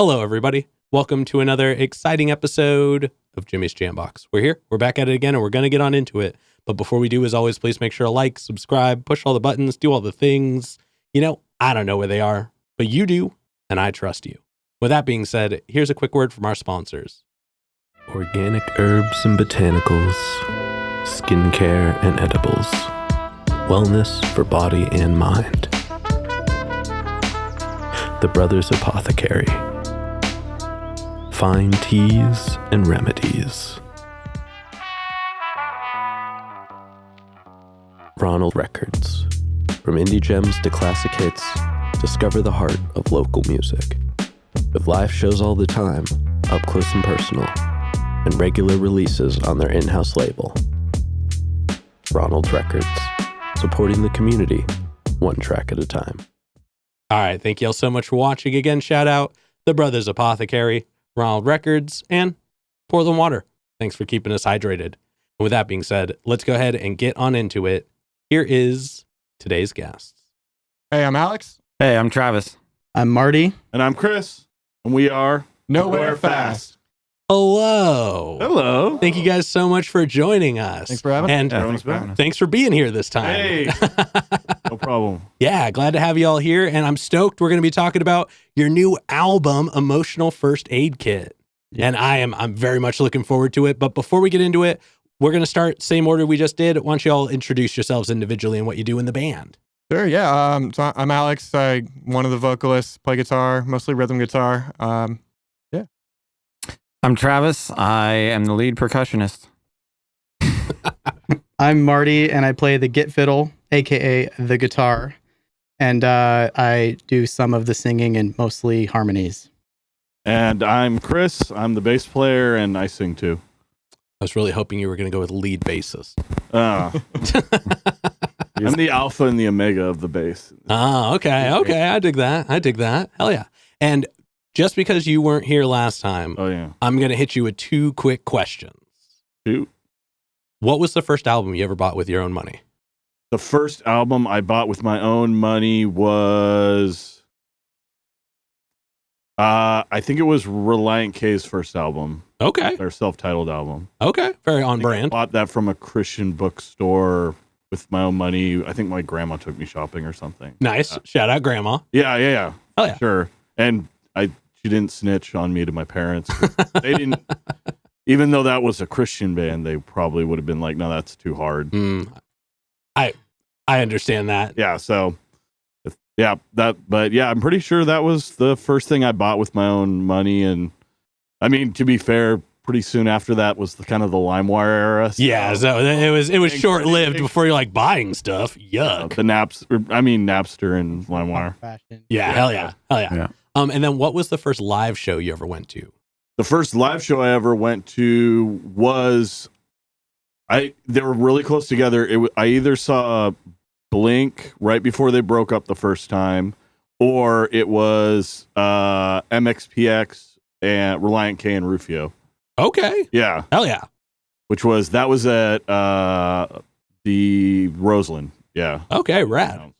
Hello, everybody. Welcome to another exciting episode of Jimmy's Jambox. We're here. We're back at it again, and we're going to get on into it. But before we do, as always, please make sure to like, subscribe, push all the buttons, do all the things. You know, I don't know where they are, but you do, and I trust you. With that being said, here's a quick word from our sponsors. Organic herbs and botanicals, skincare and edibles, wellness for body and mind. The Brothers Apothecary. Fine teas and remedies. Ronald Records. From indie gems to classic hits, discover the heart of local music. With live shows all the time, up close and personal, and regular releases on their in-house label. Ronald Records. Supporting the community, one track at a time. All right, thank you all so much for watching. Again, shout out The Brothers Apothecary, Ronald Records, and Portland Water. Thanks for keeping us hydrated. And with that being said, let's go ahead and get on into it. Here is today's guests. Hey, I'm Alex. Hey, I'm Travis. I'm Marty. And I'm Chris. And we are Nowhere Fast. Hello. Hello. Thank you guys so much for joining us. Thanks for having And Thanks for having us. thanks for being here this time. Hey. No problem. Yeah, glad to have you all here. And I'm stoked. We're going to be talking about your new album, Emotional First Aid Kit. And I'm very much looking forward to it. But before we get into it, we're going to start same order we just did. Why don't you all introduce yourselves individually and what you do in the band? Sure, yeah. So I'm Alex. I'm one of the vocalists, play guitar, mostly rhythm guitar. I'm Travis. I am the lead percussionist. I'm Marty, and I play the git fiddle, aka the guitar, and I do some of the singing and mostly harmonies. And I'm Chris. I'm the bass player, and I sing too. I was really hoping you were going to go with lead bassist. I'm the alpha and the omega of the bass. Oh, okay. I dig that. Hell yeah. And just because you weren't here last time, Oh, yeah. I'm going to hit you with two quick questions. Shoot. What was the first album you ever bought with your own money? The first album I bought with my own money was, I think it was Reliant K's first album. Okay. Their self-titled album. Okay. Very on I brand. bought that from a Christian bookstore with my own money. I think my grandma took me shopping or something. Nice. Shout out grandma. Yeah. Hell yeah. Sure. And she didn't snitch on me to my parents. They didn't, even though that was a Christian band, they probably would have been like, no, that's too hard. I understand that. Yeah. So, but I'm pretty sure that was the first thing I bought with my own money. And I mean, to be fair, pretty soon after that was the kind of the LimeWire era. Yeah. So it was short lived before you're like buying stuff. Yuck. Napster and LimeWire. Fashion. Yeah. Hell yeah. Yeah. And then what was the first live show you ever went to? The first live show I ever went to was, they were really close together. I either saw Blink right before they broke up the first time, or it was MXPX and Reliant K and Rufio. Okay. Yeah. Hell yeah. That was at the Roseland. Yeah. Okay. Rad.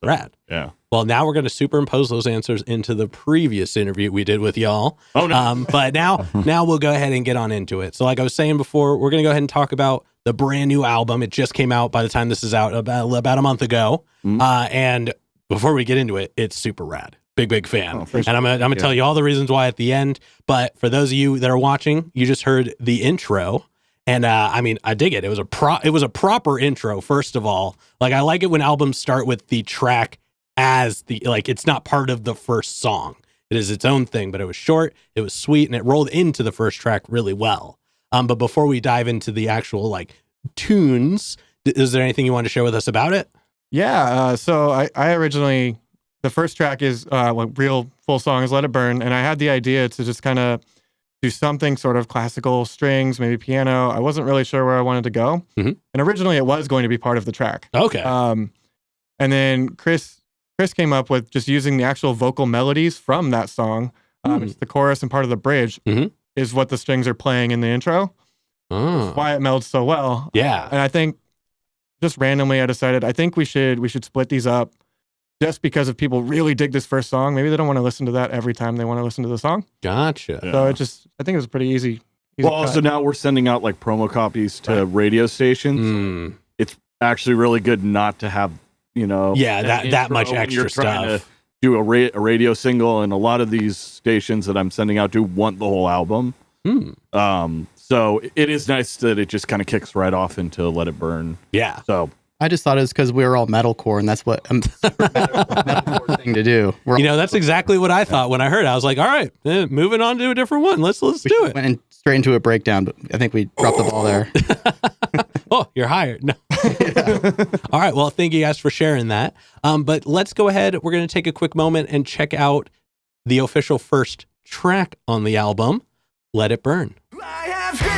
Yeah. Well, now we're going to superimpose those answers into the previous interview we did with y'all. Oh, no. But now we'll go ahead and get on into it. So like I was saying before, we're going to go ahead and talk about the brand new album. It just came out by the time this is out about a month ago. Mm-hmm. And before we get into it, it's super rad. Big fan. Oh, and I'm gonna tell you all the reasons why at the end. But for those of you that are watching, you just heard the intro. And I dig it. It was a proper intro, first of all. Like, I like it when albums start with the track as it's not part of the first song. It is its own thing, but it was short, it was sweet, and it rolled into the first track really well. But before we dive into the actual tunes, is there anything you want to share with us about it? Yeah. So I originally, the first track is real full song is Let It Burn. And I had the idea to just kind of do something sort of classical strings, maybe piano. I wasn't really sure where I wanted to go. Mm-hmm. And originally it was going to be part of the track. Okay. And then Chris came up with just using the actual vocal melodies from that song. It's the chorus and part of the bridge is what the strings are playing in the intro. Oh. Why it melds so well. Yeah. And I think just randomly I decided I think we should split these up just because if people really dig this first song, maybe they don't want to listen to that every time they want to listen to the song. Gotcha. Yeah. So I think it was pretty easy. Well, also now we're sending out like promo copies to radio stations. Mm. It's actually really good not to have, Yeah, an that intro much when extra you're trying stuff. to do a radio single, and a lot of these stations that I'm sending out to want the whole album. So it is nice that it just kind of kicks right off into Let It Burn. Yeah. So I just thought it was because we were all metalcore, and that's what metalcore thing to do. That's exactly what I thought when I heard it. I was like, all right, moving on to a different one. Let's do it. Went straight into a breakdown, but I think we dropped the ball there. Oh, you're hired. No. All right. Well, thank you guys for sharing that. But let's go ahead. We're going to take a quick moment and check out the official first track on the album, Let It Burn. I have screamed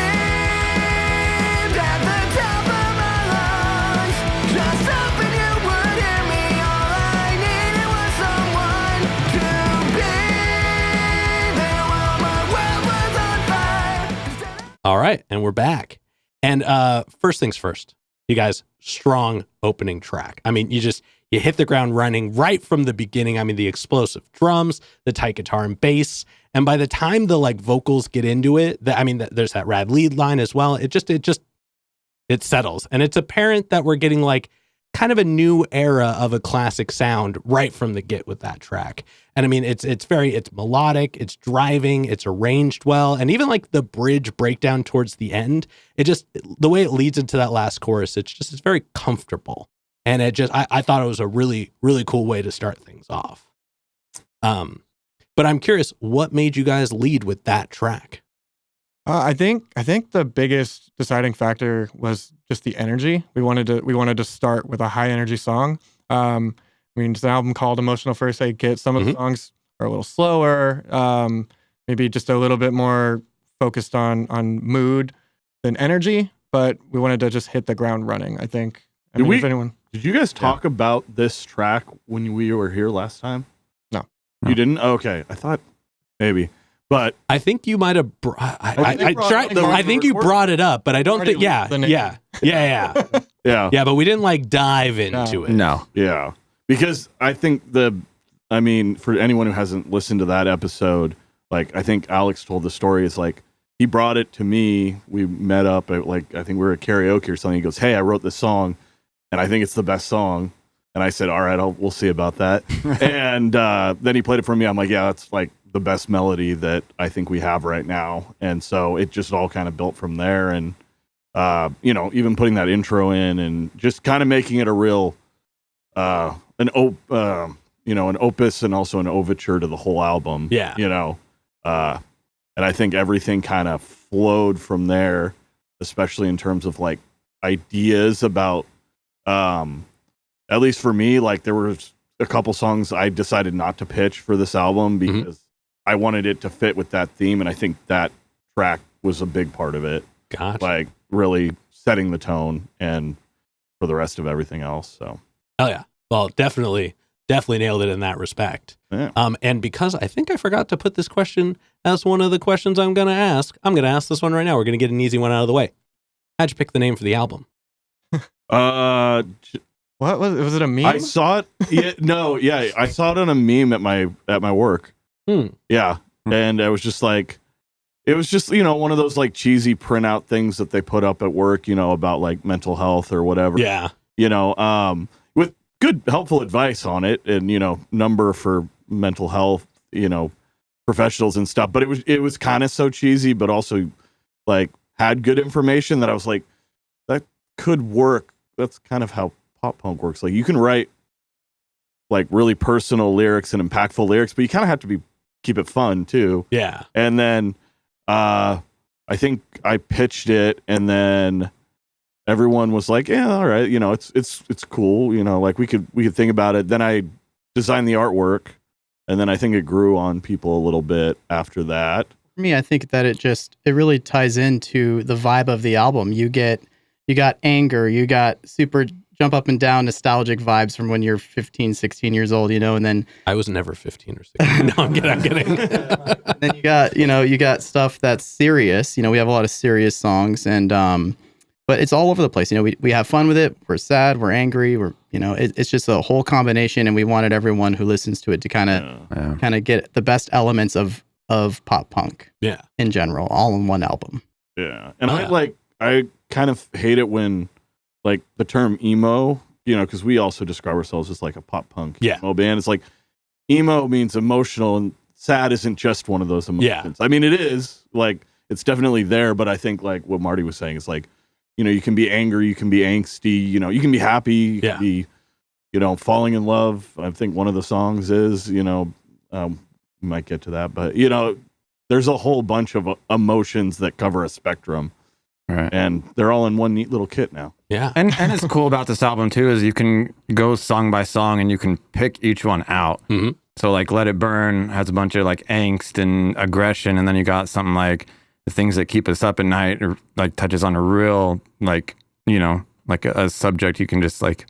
at the top of my lungs, just hoping you would hear me. All I needed was someone to be there while my world was on fire. All right. And we're back. And first things first, you guys, strong opening track. I mean, you hit the ground running right from the beginning. I mean, the explosive drums, the tight guitar and bass. And by the time the like vocals get into it, there's that rad lead line as well. It settles. And it's apparent that we're getting like kind of a new era of a classic sound right from the get with that track. And I mean, it's melodic, it's driving, it's arranged well. And even like the bridge breakdown towards the end, the way it leads into that last chorus, it's very comfortable. And I thought it was a really, really cool way to start things off. But I'm curious, what made you guys lead with that track? I think the biggest deciding factor was just the energy. We wanted to start with a high energy song. It's an album called Emotional First Aid Kit. Some of the songs are a little slower, maybe just a little bit more focused on mood than energy. But we wanted to just hit the ground running. I think. Did you guys talk about this track when we were here last time? No. You didn't? Okay. I thought maybe. But I think you might have I think you brought it up, but I don't think yeah. Yeah, but we didn't like dive into it. No. Yeah. Because I think for anyone who hasn't listened to that episode, like I think Alex told the story, it's like he brought it to me. We met up at I think we were at karaoke or something. He goes, "Hey, I wrote this song and I think it's the best song." And I said, "All right, we'll see about that." And then he played it for me. I'm like, "Yeah, that's like the best melody that I think we have right now." And so it just all kind of built from there. And, even putting that intro in and just kind of making it a real, an opus and also an overture to the whole album. Yeah. And I think everything kind of flowed from there, especially in terms of like ideas about, at least for me, like there was a couple songs I decided not to pitch for this album because I wanted it to fit with that theme. And I think that track was a big part of it. Gotcha. Like really setting the tone and for the rest of everything else. So. Oh yeah. Well, definitely nailed it in that respect. Yeah. And because I think I forgot to put this question as one of the questions I'm going to ask this one right now. We're going to get an easy one out of the way. How'd you pick the name for the album? What was it a meme? I saw it. I saw it on a meme at my work. Yeah. And it was just one of those like cheesy printout things that they put up at work, about like mental health or whatever. Yeah. With good helpful advice on it and, number for mental health, professionals and stuff. But it was kind of so cheesy, but also like had good information that I was like, that could work. That's kind of how pop punk works. Like you can write like really personal lyrics and impactful lyrics, but you kind of have to keep it fun too. Yeah. And then I think I pitched it and then everyone was like, yeah, all right, it's cool, like we could think about it. Then I designed the artwork and then I think it grew on people a little bit after that. For me, I think that it really ties into the vibe of the album. You got anger, you got super jump up and down nostalgic vibes from when you're 15, 16 years old, and then I was never 15 or 16. No, I'm kidding. Then you got stuff that's serious. We have a lot of serious songs but but it's all over the place. We have fun with it. We're sad. We're angry. It's just a whole combination, and we wanted everyone who listens to it to kind of get the best elements of pop punk. Yeah. In general, all in one album. Yeah, and I kind of hate it when like the term emo, because we also describe ourselves as like a pop punk emo band. It's like emo means emotional, and sad isn't just one of those emotions. I mean, it is like it's definitely there, but I think like what Marty was saying is like, you can be angry, you can be angsty, you can be happy, you can be, falling in love. I think one of the songs is, we might get to that, but there's a whole bunch of emotions that cover a spectrum. Right. And they're all in one neat little kit now. Yeah. And it's cool about this album too is you can go song by song and you can pick each one out. Mm-hmm. So like Let It Burn has a bunch of like angst and aggression, and then you got something like The Things That Keep Us Up at Night, or like touches on a real like, like a subject you can just like,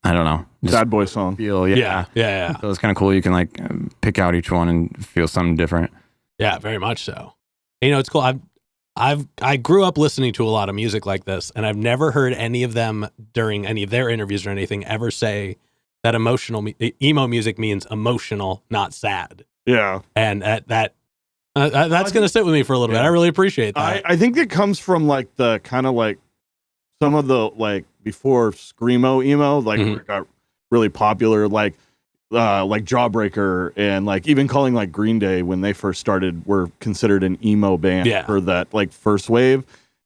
I don't know. Sad boy song. Feel, yeah. So it's kind of cool. You can like pick out each one and feel something different. Yeah, very much so. It's cool. I grew up listening to a lot of music like this, and I've never heard any of them during any of their interviews or anything ever say that emo music means emotional, not sad. Yeah. And that's going to sit with me for a little bit. I really appreciate that. I think it comes from like the kind of like some of the like before screamo emo, like where it got really popular, like Jawbreaker, and like even calling like Green Day when they first started were considered an emo band for that like first wave.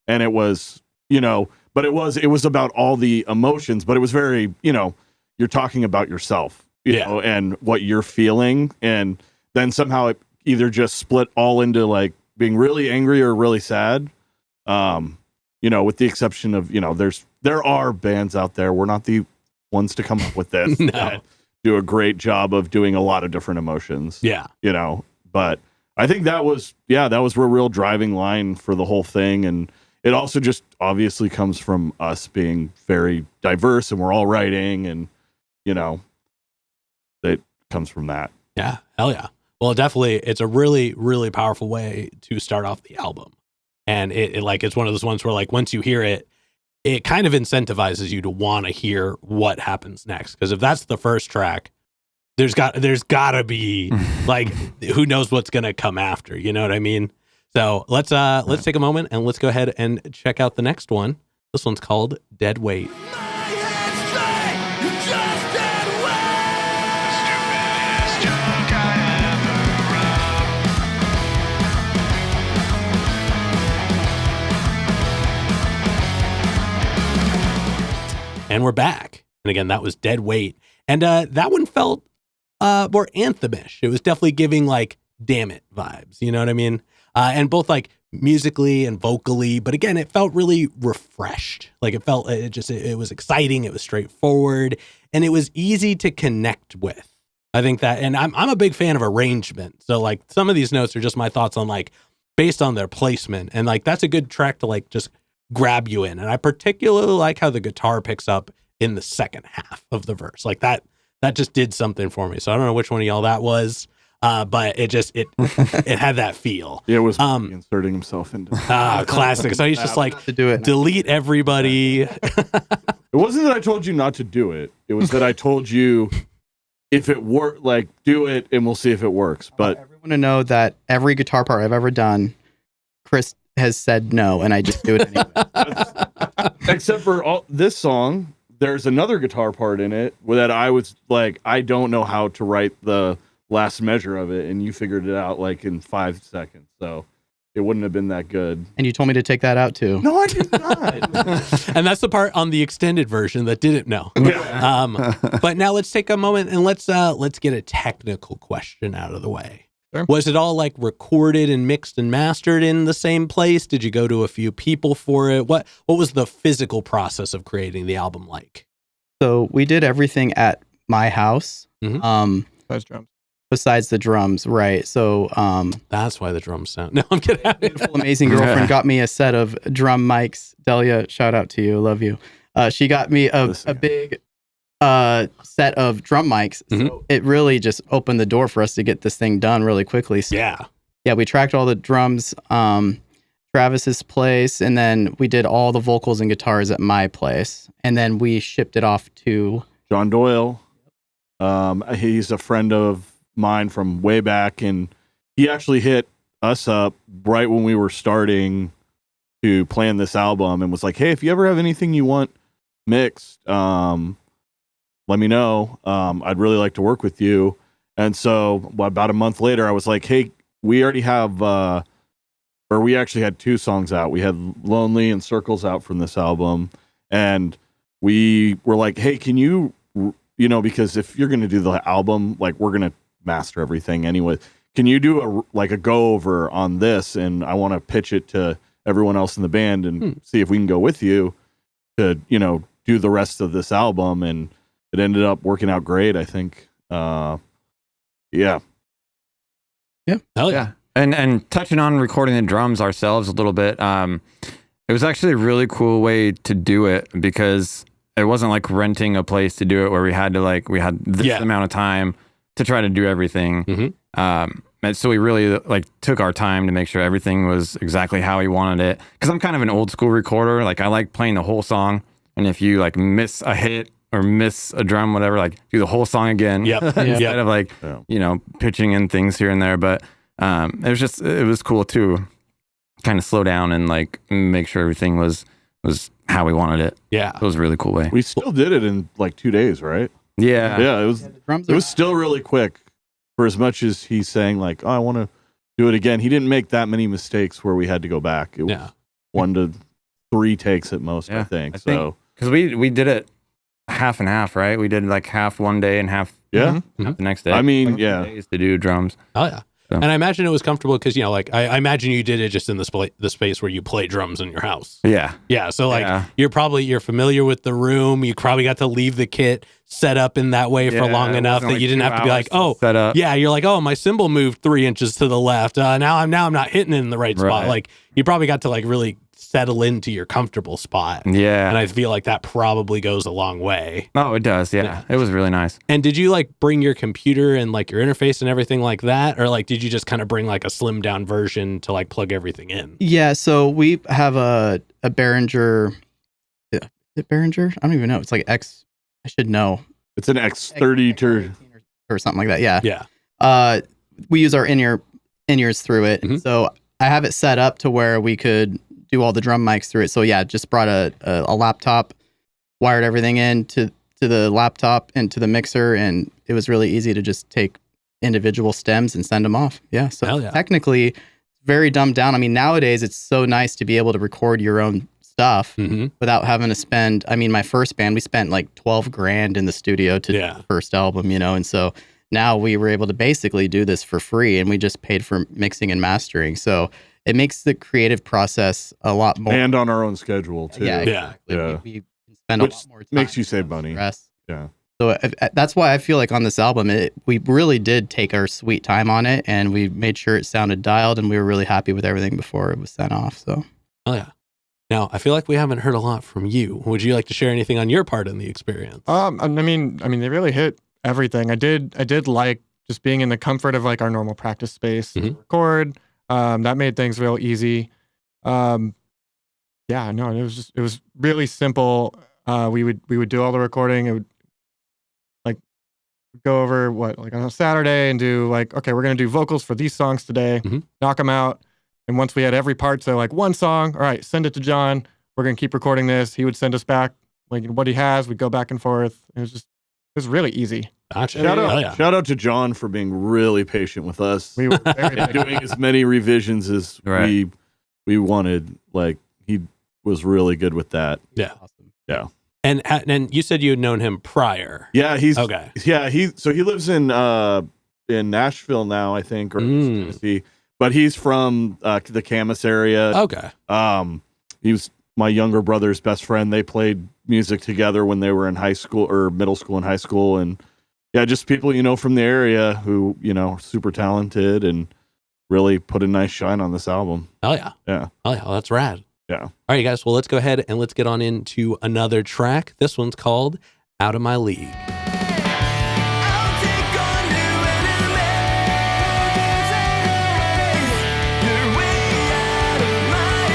And it was, but it was about all the emotions, but it was very, you're talking about yourself, you know, and what you're feeling. And then somehow it either just split all into like being really angry or really sad. With the exception of, there are bands out there. We're not the ones to come up with this. No. Do a great job of doing a lot of different emotions. Yeah. But I think that was a real driving line for the whole thing. And it also just obviously comes from us being very diverse, and we're all writing, and, it comes from that. Yeah. Hell yeah. Well, definitely. It's a really, really powerful way to start off the album. And it's one of those ones where like, once you hear it, it kind of incentivizes you to want to hear what happens next. Because if that's the first track, there's gotta be like, who knows what's gonna come after? You know what I mean? So let's take a moment and let's go ahead and check out the next one. This one's called Dead Weight. And we're back. And again, that was Dead Weight. And that one felt more anthemish. It was definitely giving like, damn it vibes. You know what I mean? And both like musically and vocally. But again, it felt really refreshed. Like it was exciting. It was straightforward. And it was easy to connect with. I think that, and I'm a big fan of arrangement. So like some of these notes are just my thoughts on like, based on their placement. And like, that's a good track to like just grab you in. And I particularly like how the guitar picks up in the second half of the verse. Like that just did something for me. So I don't know which one of y'all that was, but it had that feel. Yeah, it was inserting himself into classic. So he's just like, to do it. Delete everybody. It wasn't that I told you not to do it. It was that I told you if it worked, like do it and we'll see if it works. But everyone to know that every guitar part I've ever done, Chris has said no, and I just do it anyway. Except for this song, there's another guitar part in it that I was like, I don't know how to write the last measure of it, and you figured it out like in 5 seconds. So it wouldn't have been that good. And you told me to take that out too. No, I did not. And that's the part on the extended version that didn't know. But now let's take a moment and let's get a technical question out of the way. Sure. Was it all like recorded and mixed and mastered in the same place? Did you go to a few people for it? What was the physical process of creating the album like? So we did everything at my house. Mm-hmm. Besides drums. Besides the drums, right? So that's why the drums sound. No, I'm kidding. Beautiful, amazing girlfriend got me a set of drum mics. Delia, shout out to you, love you. She got me a big set of drum mics. So it really just opened the door for us to get this thing done really quickly. So, yeah, we tracked all the drums, Travis's place, and then we did all the vocals and guitars at my place, and then we shipped it off to John Doyle. He's a friend of mine from way back, and he actually hit us up right when we were starting to plan this album and was like, hey, if you ever have anything you want mixed, let me know. I'd really like to work with you. And so about a month later, I was like, hey, we already have, we actually had 2 songs out. We had Lonely and Circles out from this album. And we were like, hey, can you, because if you're going to do the album, like we're going to master everything anyway. Can you do a go over on this? And I want to pitch it to everyone else in the band and see if we can go with you to, do the rest of this album. And it ended up working out great, I think. Yeah. Hell yeah. And touching on recording the drums ourselves a little bit, it was actually a really cool way to do it because it wasn't like renting a place to do it where we had this amount of time to try to do everything. Mm-hmm. And so we really took our time to make sure everything was exactly how we wanted it. Because I'm kind of an old school recorder. Like I like playing the whole song, and if you miss a hit or miss a drum, whatever, do the whole song again. Yep. Instead of pitching in things here and there. But it was cool too, kind of slow down and make sure everything was how we wanted it. Yeah, it was a really cool way. We still did it in 2 days, right? Yeah. It was still really quick for as much as he's saying I want to do it again. He didn't make that many mistakes where we had to go back. It was 1 to 3 takes at most, I think. So because we did it half and half, right? We did half one day and half the next day. I mean, days to do drums. Oh yeah. So. And I imagine it was comfortable because I imagine you did it just in the space where you play drums in your house. Yeah. Yeah. So you're familiar with the room. You probably got to leave the kit set up in that way for long enough that you didn't have to be set up. Yeah. You're my cymbal moved 3 inches to the left. Now I'm not hitting it in the right spot. You probably got to really settle into your comfortable spot. Yeah. And I feel like that probably goes a long way. Oh, it does. Yeah. It was really nice. And did you bring your computer and your interface and everything like that? Or did you just kind of bring a slimmed down version to plug everything in? Yeah. So we have a Behringer. Is it Behringer? I don't even know. It's X. I should know. It's an X30 or something like that. Yeah. Yeah. We use our in-ears through it. Mm-hmm. So I have it set up to where we could do all the drum mics through it. So yeah, just brought a laptop, wired everything in to the laptop and to the mixer, and it was really easy to just take individual stems and send them off. Yeah. So technically very dumbed down. I mean, nowadays it's so nice to be able to record your own stuff without having to spend, my first band, we spent $12,000 in the studio to do the first album, and so now we were able to basically do this for free, and we just paid for mixing and mastering. So it makes the creative process a lot more. And on our own schedule, too. Yeah, exactly. Yeah. We can spend a lot more time. Makes you save money. Yeah. So that's why I feel on this album, we really did take our sweet time on it, and we made sure it sounded dialed, and we were really happy with everything before it was sent off. So. Oh, yeah. Now, I feel like we haven't heard a lot from you. Would you like to share anything on your part in the experience? I mean, they really hit everything. I did like just being in the comfort of our normal practice space to record. That made things real easy. It was really simple. We would do all the recording. It would go over on a Saturday and do okay, we're gonna do vocals for these songs today. Knock them out. And once we had every part, so one song, all right, send it to John. We're gonna keep recording this. He would send us back what he has. We'd go back and forth. It was really easy. Gotcha. Shout out to John for being really patient with us. We were very doing as many revisions as we wanted. He was really good with that. Yeah. Awesome. Yeah. And you said you had known him prior. Yeah, he's okay. Yeah, he lives in Nashville now, I think, or Tennessee. But he's from the Camas area. Okay. He was my younger brother's best friend. They played music together when they were in high school or middle school and high school, and just people from the area who are super talented and really put a nice shine on this album. Oh yeah. Yeah. Oh yeah, well, that's rad. Yeah. All right, you guys. Well, let's go ahead and let's get on into another track. This one's called "Out of My League." I'll take on new enemies. You're way out of my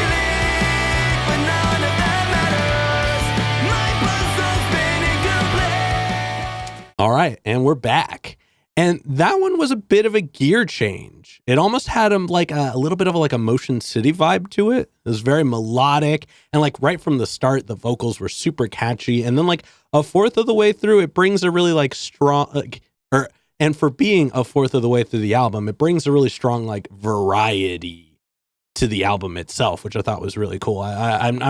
right, and we're back. And that one was a bit of a gear change. It almost had a little bit of a Motion City vibe to it. It was very melodic, and like right from the start, the vocals were super catchy. And then like a fourth of the way through, it brings a really like strong, and for being a fourth of the way through the album, it brings a really strong like variety to the album itself, which I thought was really cool. I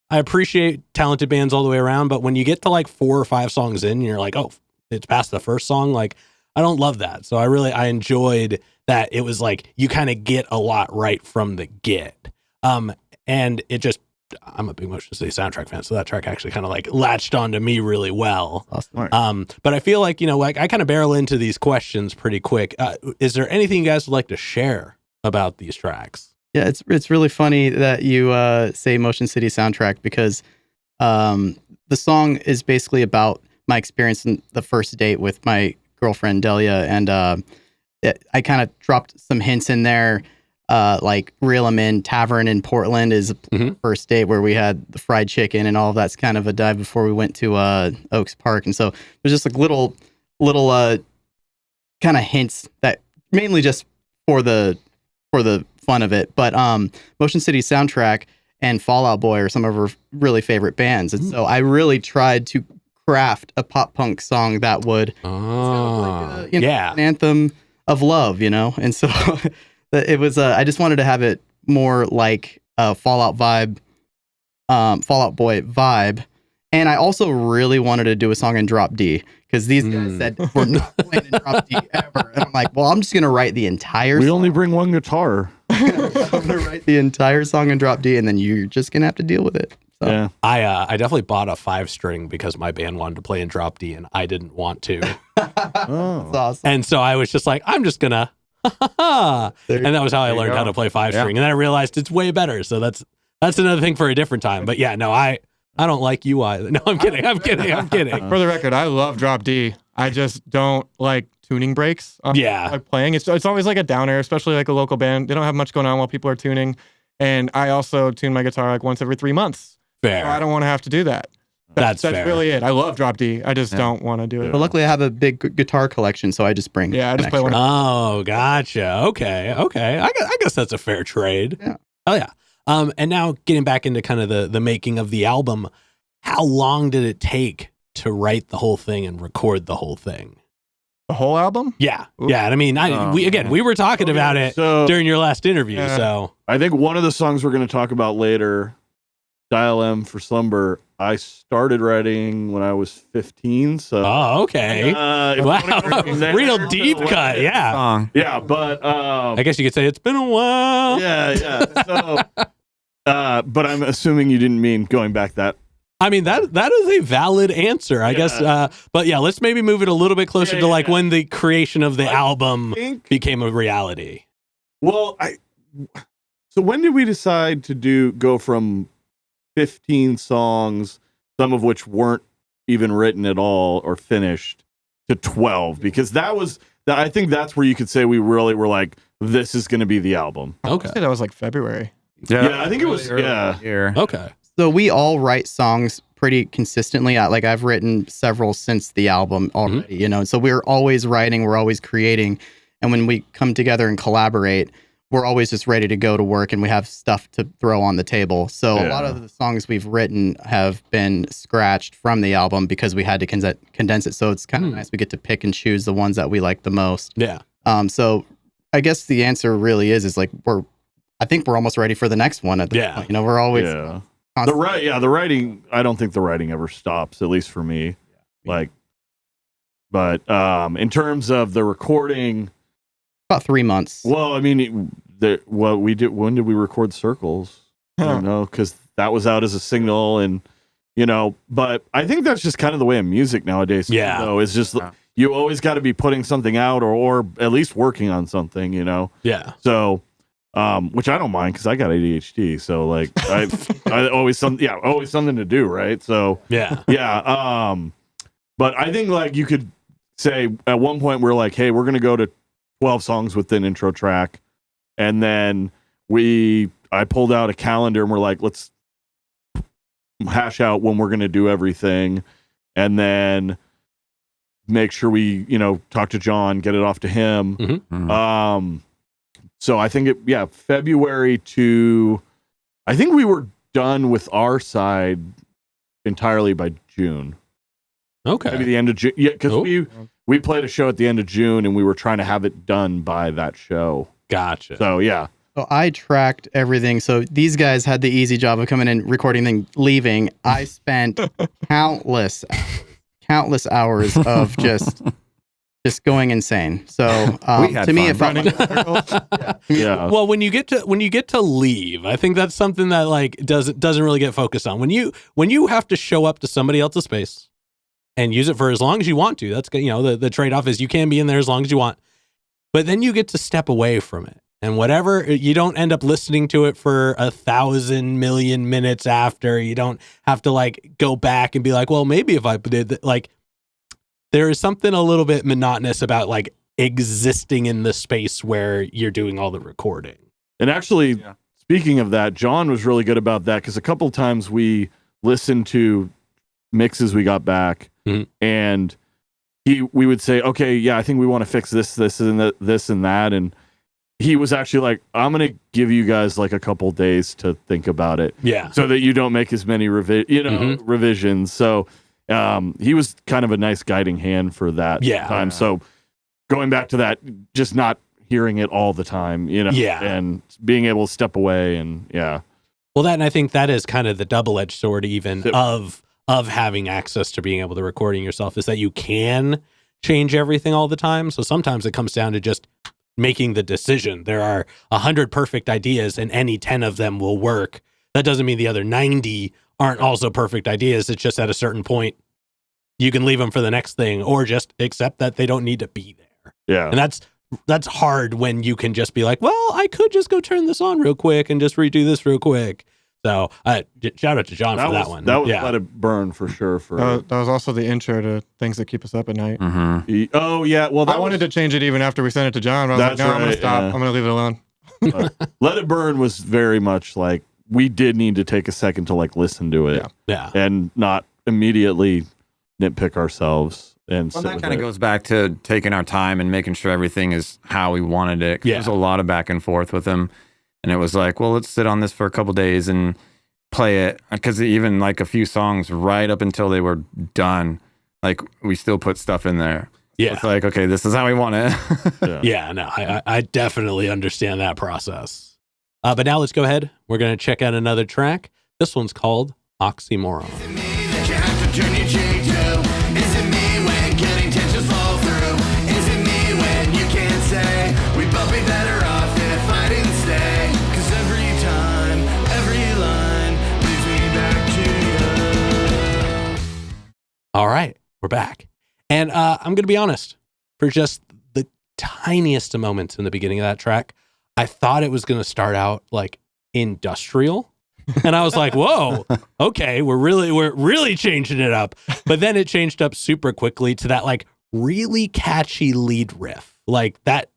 appreciate talented bands all the way around, but when you get to like 4 or 5 songs in, and you're like, oh, it's past the first song, like I don't love that. So I enjoyed that it was like you kind of get a lot right from the get. And it just, I'm a big Motion City soundtrack fan, so that track actually kind of like latched onto me really well. Awesome. But I feel like, like I kind of barrel into these questions pretty quick. Is there anything you guys would like to share about these tracks? Yeah, it's really funny that you say Motion City soundtrack because the song is basically about my experience in the first date with my girlfriend Delia, and I kind of dropped some hints in there, like Reel 'Em In Tavern in Portland is the first date where we had the fried chicken and all of that's kind of a dive before we went to Oaks Park, and so there's just like little kind of hints that mainly just for the fun of it, but Motion City soundtrack and Fall Out Boy are some of our really favorite bands, and so I really tried to craft a pop punk song that would an anthem of love, and so it was I just wanted to have it more like a Fallout Boy vibe, and I also really wanted to do a song in drop D because these guys said we're not playing in drop D ever, and I'm like, well, I'm just gonna write the entire We song. only bring one guitar. I'm gonna write the entire song in drop D, and then you're just gonna have to deal with it. So. Yeah. I definitely bought a 5-string because my band wanted to play in drop D and I didn't want to. Oh. That's awesome. And so I was just like, I'm just gonna and that was how I learned how to play 5-string. And then I realized it's way better. So that's another thing for a different time. But yeah, no, I don't like you either. No, I'm kidding. For the record, I love drop D. I just don't like tuning breaks. Like playing. It's always like a downer, especially like a local band. They don't have much going on while people are tuning. And I also tune my guitar like once every 3 months. Fair. So I don't want to have to do that. That's fair. really it. I love drop D. I just don't want to do it. But luckily, I have a big guitar collection, so I just bring. Yeah, I just play one. Oh, gotcha. Okay. I guess that's a fair trade. Yeah. Oh yeah. And now getting back into kind of the making of the album, how long did it take to write the whole thing and record the whole thing? The whole album? Yeah. Yeah. And I mean, we were talking about it during your last interview. Yeah. So I think one of the songs we're going to talk about later, Dial M for Slumber, I started writing when I was 15. So okay. Wow. Real deep cut. Yeah. Song. Yeah, but I guess you could say it's been a while. yeah. So, but I'm assuming you didn't mean going back that. I mean, that is a valid answer, I guess. But yeah, let's maybe move it a little bit closer to like when the creation of the album became a reality. Well, so when did we decide to go from 15 songs, some of which weren't even written at all or finished, to 12? Because I think that's where you could say we really were like, this is going to be the album. Okay. I'd say that was like February. Yeah, I think it was. Here. Okay. So we all write songs pretty consistently. Like I've written several since the album already, so we're always writing, we're always creating. And when we come together and collaborate, we're always just ready to go to work and we have stuff to throw on the table. So a lot of the songs we've written have been scratched from the album because we had to condense it. So it's kind of nice. We get to pick and choose the ones that we like the most. Yeah. So I guess the answer really is like I think we're almost ready for the next one at this point. We're always the writing. I don't think the writing ever stops, at least for me. But in terms of the recording, about 3 months. Well, I mean, we did. When did we record Circles? I don't know, because that was out as a single, and But I think that's just kind of the way of music nowadays. Yeah. So it's just you always got to be putting something out, or at least working on something. Yeah. So. Which I don't mind because I got ADHD, so like I always something to do, right? So yeah. But I think like you could say at one point we're like, hey, we're gonna go to 12 songs with an intro track, and then I pulled out a calendar and we're like, let's hash out when we're gonna do everything, and then make sure we, talk to John, get it off to him. Mhm. So I think February to, I think we were done with our side entirely by June. Okay. Maybe the end of June. Yeah, because Oh. we played a show at the end of June and we were trying to have it done by that show. Gotcha. So yeah. So I tracked everything. So these guys had the easy job of coming in, recording, then leaving. I spent countless hours of just going insane. So We had to me, fun. it felt like Yeah. Well, when you get to leave, I think that's something that like doesn't really get focused on. When you have to show up to somebody else's space and use it for as long as you want to, that's the trade-off is you can be in there as long as you want, but then you get to step away from it. And whatever, you don't end up listening to it for 1,000 million minutes after. You don't have to like go back and be like, well, maybe if I did like, there is something a little bit monotonous about like existing in the space where you're doing all the recording. And actually, speaking of that, John was really good about that because a couple of times we listened to mixes we got back, and we would say, okay, yeah, I think we want to fix this, this, and that, and he was actually like, I'm gonna give you guys like a couple days to think about it, so that you don't make as many revisions. So he was kind of a nice guiding hand for that time. So going back to that, just not hearing it all the time, and being able to step away and Well, and I think that is kind of the double-edged sword even of having access to being able to recording yourself is that you can change everything all the time. So sometimes it comes down to just making the decision. There are 100 perfect ideas and any 10 of them will work. That doesn't mean the other 90 aren't also perfect ideas. It's just at a certain point, you can leave them for the next thing or just accept that they don't need to be there. Yeah. And that's hard when you can just be like, well, I could just go turn this on real quick and just redo this real quick. So shout out to John for that one. That was Let It Burn for sure. That was also the intro to Things That Keep Us Up at Night. Oh yeah, well I wanted to change it even after we sent it to John. But I was like, no, I'm going to stop. I'm going to leave it alone. Let It Burn was very much like we did need to take a second to like listen to it, and not immediately nitpick ourselves. And Well, that kind of goes back to taking our time and making sure everything is how we wanted it. 'Cause There's a lot of back and forth with him. And it was like, well, let's sit on this for a couple days and play it. Because even like a few songs right up until they were done, like we still put stuff in there. Yeah. It's like, okay, this is how we want it. I definitely understand that process. But now let's go ahead. We're going to check out another track. This one's called Oxymoron. All right, we're back. And I'm going to be honest, for just the tiniest of moments in the beginning of that track, I thought it was going to start out like industrial. And I was like, whoa, okay, we're really changing it up. But then it changed up super quickly to that like really catchy lead riff. Like that,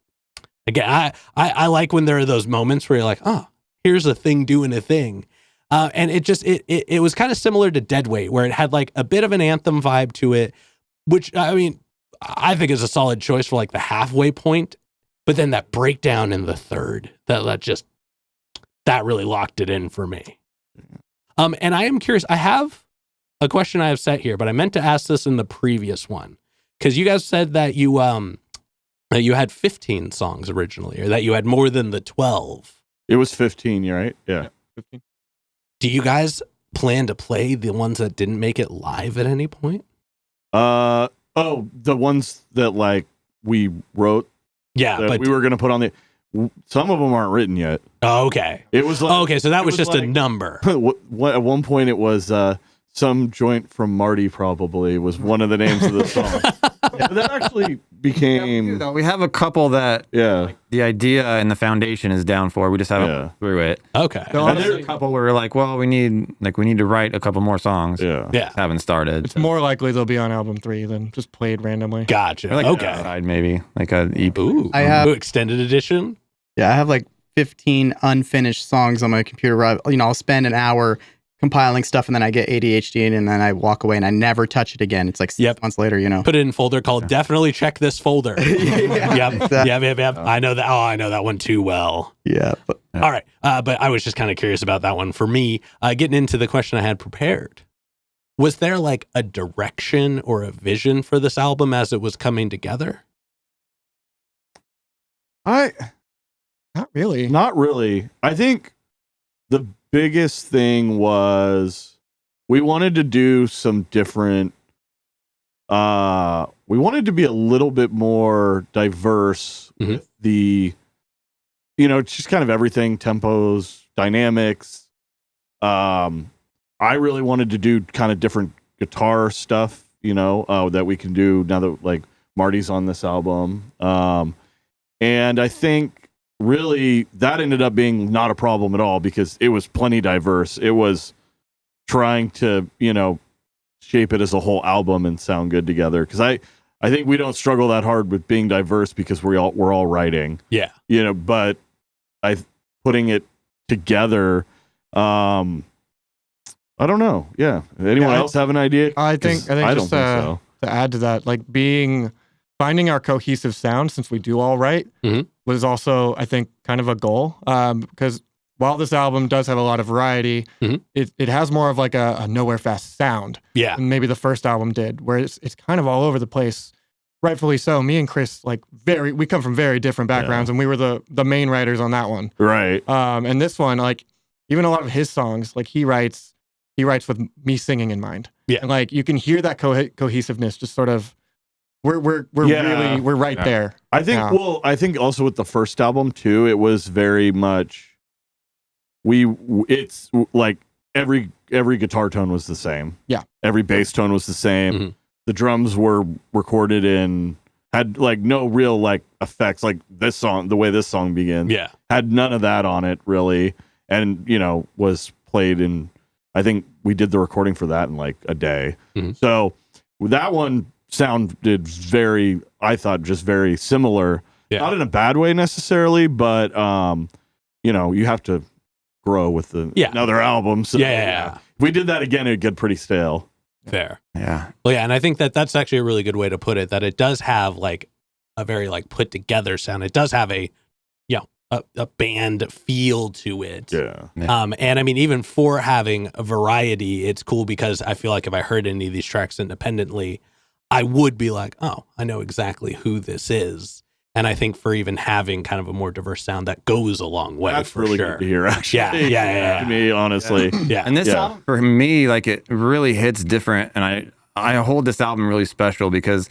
again, I like when there are those moments where you're like, oh, here's a thing doing a thing. And it was kind of similar to Deadweight, where it had like a bit of an anthem vibe to it, which I mean, I think is a solid choice for like the halfway point. But then that breakdown in the third, that really locked it in for me. And I am curious. I have a question I have set here, but I meant to ask this in the previous one because you guys said that you had 15 songs originally, or that you had more than the 12. It was 15, right? Yeah. 15. Do you guys plan to play the ones that didn't make it live at any point? The ones that like we wrote. Yeah, that but we were going to put on the. Some of them aren't written yet. Oh, okay. It was like, okay, so that was just like, a number. At one point, it was some joint from Marty. Probably was one of the names of the song. But that actually became. We have a couple that the idea and the foundation is down for. We just haven't through it. Okay. So And there's a couple where we're like, well, we need to write a couple more songs. Yeah. Just haven't started. It's more likely they'll be on album 3 than just played randomly. Gotcha. Or like okay. side maybe like a EP. Ooh, I have- extended edition. Yeah, I have like 15 unfinished songs on my computer. Where I'll spend an hour compiling stuff, and then I get ADHD, and then I walk away, and I never touch it again. It's like 6 months later, you know. Put it in a folder called "Definitely Check This Folder." Yep. Exactly. Yep. I know that. Oh, I know that one too well. Yeah. All right. But I was just kind of curious about that one. For me, getting into the question I had prepared, was there like a direction or a vision for this album as it was coming together? Not really. Not really. I think the biggest thing was we wanted to do some different. We wanted to be a little bit more diverse with the, just kind of everything, tempos, dynamics. I really wanted to do kind of different guitar stuff, that we can do now that like Marty's on this album. And I think really that ended up being not a problem at all because it was plenty diverse. It was trying to, shape it as a whole album and sound good together. Cause I think we don't struggle that hard with being diverse because we're all writing, but putting it together, I don't know. Yeah. Anyone else have an idea? I think I just don't think so. To add to that, like finding our cohesive sound, since we do all write, was also, I think, kind of a goal. Because while this album does have a lot of variety, it has more of like a nowhere fast sound. Yeah. Than maybe the first album did, where it's kind of all over the place. Rightfully so. Me and Chris, we come from very different backgrounds, and we were the main writers on that one. Right. And this one, like, even a lot of his songs, like he writes with me singing in mind. Yeah. And you can hear that cohesiveness just sort of, we're right there. I think, I think also with the first album too, it was very much, it's like every guitar tone was the same. Yeah. Every bass tone was the same. The drums were recorded had no real effects, like this song, the way this song begins. Yeah. Had none of that on it really. And, was played in, I think we did the recording for that in a day. So that one sounded I thought just very similar. Yeah. Not in a bad way necessarily, but, you have to grow with another album. So, if we did that again, it'd get pretty stale. Fair. Yeah. Well, yeah. And I think that's actually a really good way to put it, that it does have a very put together sound. It does have a band feel to it. Yeah. And I mean, even for having a variety, it's cool because I feel like if I heard any of these tracks independently, I would be like, oh, I know exactly who this is. And I think for even having kind of a more diverse sound, that goes a long way. That's really good to hear, actually. Yeah. To me, honestly. Yeah. And this album, for me, it really hits different. And I hold this album really special because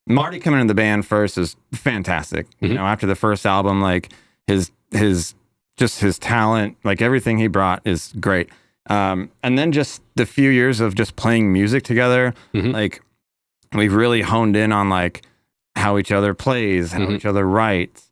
Marty coming into the band first is fantastic. After the first album, his talent, everything he brought is great. And then just the few years of just playing music together, we've really honed in on how each other plays, how each other writes.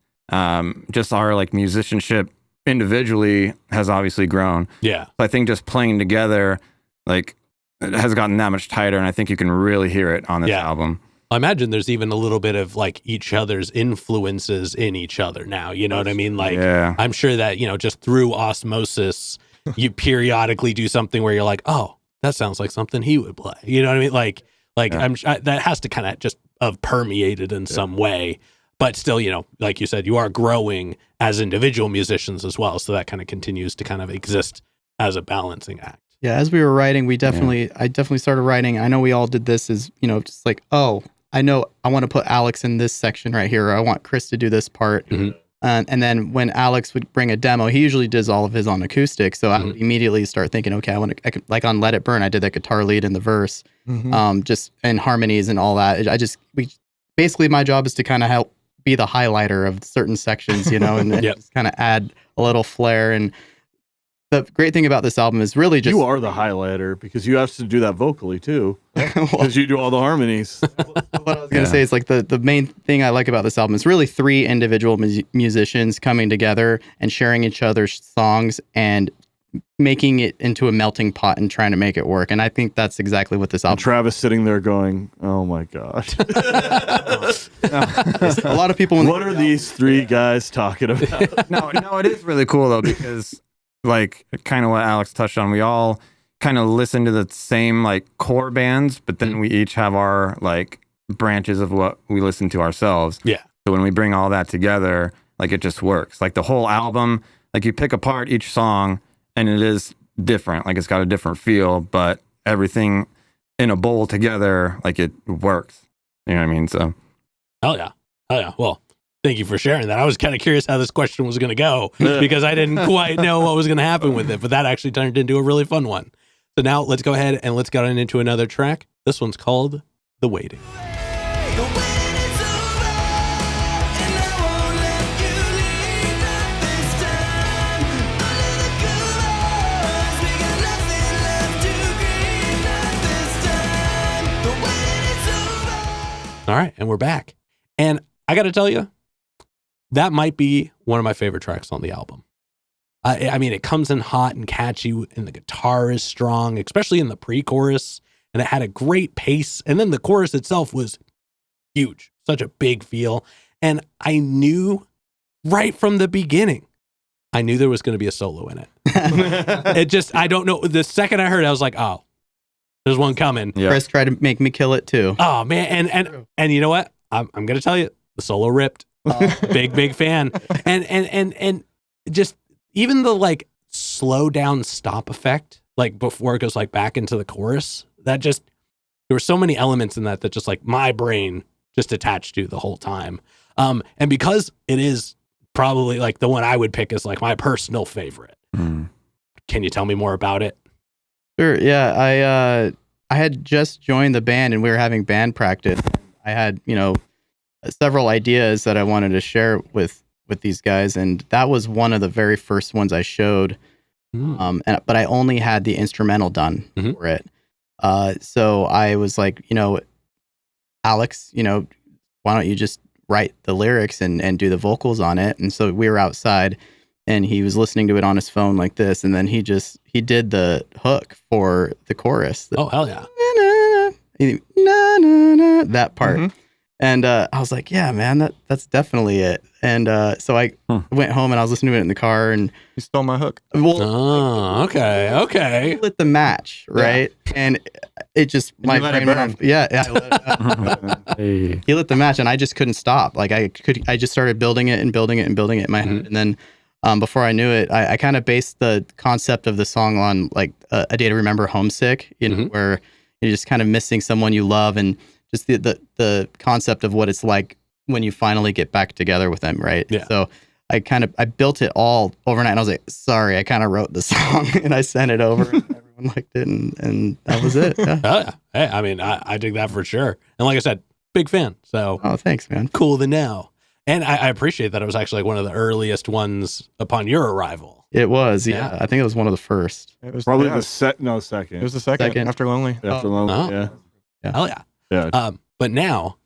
Just our musicianship individually has obviously grown. Yeah. I think just playing together, it has gotten that much tighter, and I think you can really hear it on this album. I imagine there's even a little bit of each other's influences in each other now. You know what I mean? I'm sure that, just through osmosis, you periodically do something where you're like, oh, that sounds like something he would play. You know what I mean? That has to kind of just have permeated in some way. But still, like you said, you are growing as individual musicians as well. So that kind of continues to kind of exist as a balancing act. Yeah, as we were writing, I definitely started writing. I know we all did this as, just I know I want to put Alex in this section right here, or I want Chris to do this part. And then when Alex would bring a demo, he usually does all of his on acoustic. So I would immediately start thinking, okay, I could, on Let It Burn, I did that guitar lead in the verse, just and harmonies and all that. Basically my job is to kind of help be the highlighter of certain sections, and just kind of add a little flair. And the great thing about this album is really just... You are the highlighter because you have to do that vocally too. Because you do all the harmonies. What I was going to say is the main thing I like about this album is really 3 individual musicians coming together and sharing each other's songs and making it into a melting pot and trying to make it work. And I think that's exactly what this album... And Travis sitting there going, oh my gosh. A lot of people... What are these 3 guys talking about? No, it is really cool though, because kind of what Alex touched on, we all kind of listen to the same like core bands, but then we each have our like branches of what we listen to ourselves. Yeah. So when we bring all that together, like it just works. Like the whole album, like you pick apart each song and it is different. Like it's got a different feel, but everything in a bowl together, like it works. You know what I mean? So Hell yeah. Oh yeah. Well, thank you for sharing that. I was kind of curious how this question was going to go because I didn't quite know what was going to happen with it, but that actually turned into a really fun one. So now let's go ahead and let's get on into another track. This one's called The Waiting. The waiting is over, and I won't let you leave. Not this time. Under the covers, we got nothing left to grieve. Not this time. The waiting is over. All right. And we're back. And I got to tell you, that might be one of my favorite tracks on the album. I mean, it comes in hot and catchy, and the guitar is strong, especially in the pre-chorus, and it had a great pace. And then the chorus itself was huge, such a big feel. And I knew right from the beginning, I knew there was going to be a solo in it. It just, I don't know. The second I heard it, I was like, oh, there's one coming. yeah. Chris tried to make me kill it too. Oh, man. And you know what? I'm going to tell you, the solo ripped. Big fan. And just even the like slow down stop effect, like before it goes like back into the chorus, that just, there were so many elements in that just like my brain just attached to the whole time. And because it is probably like the one I would pick as like my personal favorite. Mm. Can you tell me more about it? Sure. Yeah. I had just joined the band and we were having band practice. I had, several ideas that I wanted to share with these guys, and that was one of the very first ones I showed. But I only had the instrumental done for it. So I was like, Alex, why don't you just write the lyrics and do the vocals on it? And so we were outside and he was listening to it on his phone like this. And then he did the hook for the chorus. Oh, hell yeah. That part. Mhm. And I was like, yeah, man, that's definitely it. And so I went home and I was listening to it in the car and You stole my hook. Oh, okay. lit the match, right? And it just, And you let it brain went burn. off. Yeah. I lit it up. Hey. He lit the match and I just couldn't stop. Like I just started building it and building it and building it in my head. And then before I knew it, I kind of based the concept of the song on like A Day to Remember Homesick, where you're just kind of missing someone you love and just the concept of what it's like when you finally get back together with them, right? Yeah. So I built it all overnight and I was like, sorry, I kind of wrote the song and I sent it over and everyone liked it and that was it. Yeah. Oh, yeah. Hey, I mean, I dig that for sure. And like I said, big fan. So Oh, thanks, man. cool to know. And I appreciate that it was actually like one of the earliest ones upon your arrival. It was, yeah. Yeah. I think it was one of the first. It was Probably yeah, second. It was the second, Second. after Lonely. After Oh. Lonely, yeah. Hell yeah. Yeah. But now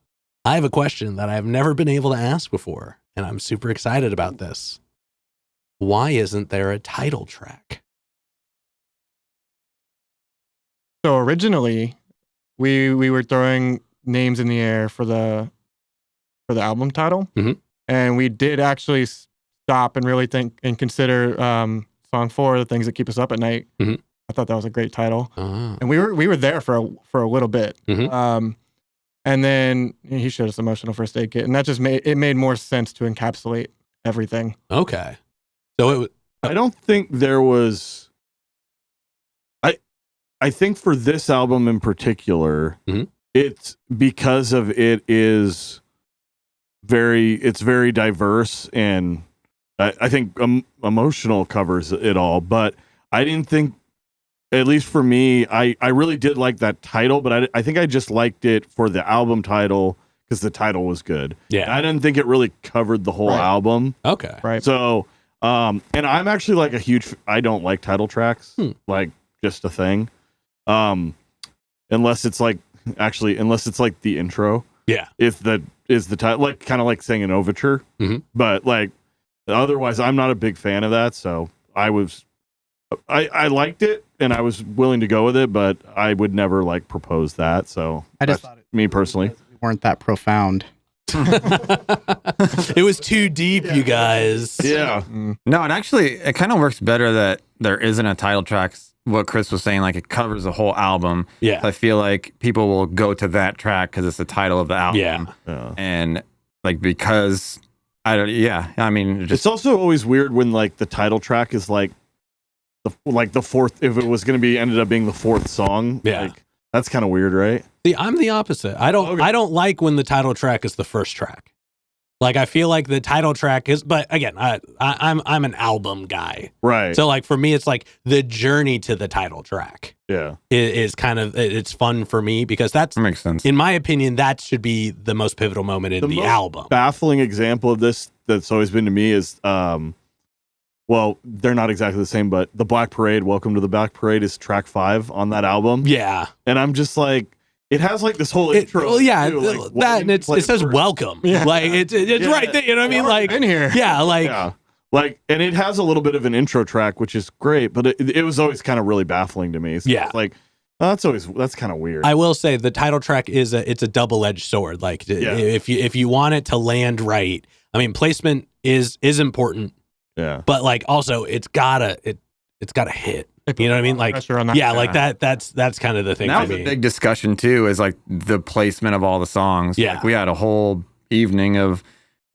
I have a question that I've never been able to ask before, and I'm super excited about this. Why isn't there a title track? So originally, we were throwing names in the air for the album title, and we did actually stop and really think and consider song 4, "The Things That Keep Us Up at Night." I thought that was a great title, and we were there for a little bit, and then he showed us Emotional First Aid Kit, and that just made more sense to encapsulate everything. Okay. So I don't think there was. I think for this album in particular, it's because of it's very diverse, and I think emotional covers it all. But I didn't think, at least for me, I really did like that title, but I think I just liked it for the album title because the title was good. Yeah. I didn't think it really covered the whole album. Okay. Right. So, and I'm actually like I don't like title tracks, like just a thing. Unless it's like the intro. Yeah. If that is the title, like kind of like saying an overture. But like, otherwise, I'm not a big fan of that. So I liked it and I was willing to go with it, but I would never like propose that. So I just that's thought me personally. we weren't that profound. It was too deep, you guys. Yeah. No, it kind of works better that there isn't a title track. What Chris was saying, like it covers the whole album. Yeah. I feel like people will go to that track because it's the title of the album. Yeah. And like because I don't. Yeah. I mean, It's also always weird when like the title track is like the fourth. If it was going to be ended up being the fourth song. Yeah. Like, that's kind of weird, right? See, I'm the opposite. I don't like when the title track is the first track. Like I feel like the title track is, but again, I'm an album guy, Right. so like for me, it's like the journey to the title track Yeah. is kind of it's fun for me because that's, that makes sense. in my opinion, that should be the most pivotal moment in the most album. Baffling example of this that's always been to me is, well, they're not exactly the same, but the Black Parade, Welcome to the Black Parade is track 5 on that album. Yeah, And I'm just like, it has like this whole intro. well, yeah, too, like, why that didn't and you it play says first? welcome. Yeah. Like it's Yeah. right there. You know what I mean? Like in here. yeah, like Yeah. Like, and it has a little bit of an intro track, which is great, but it was always kind of really baffling to me. So Yeah. it's like, oh, that's kind of weird. I will say the title track it's a double-edged sword. Like Yeah. if you want it to land right, I mean placement is important, yeah. but like also it's gotta hit. You know what I mean? Like Pressure on that. yeah, like that's kind of the thing That for was me. a big discussion too, is like the placement of all the songs. Yeah. Like, we had a whole evening of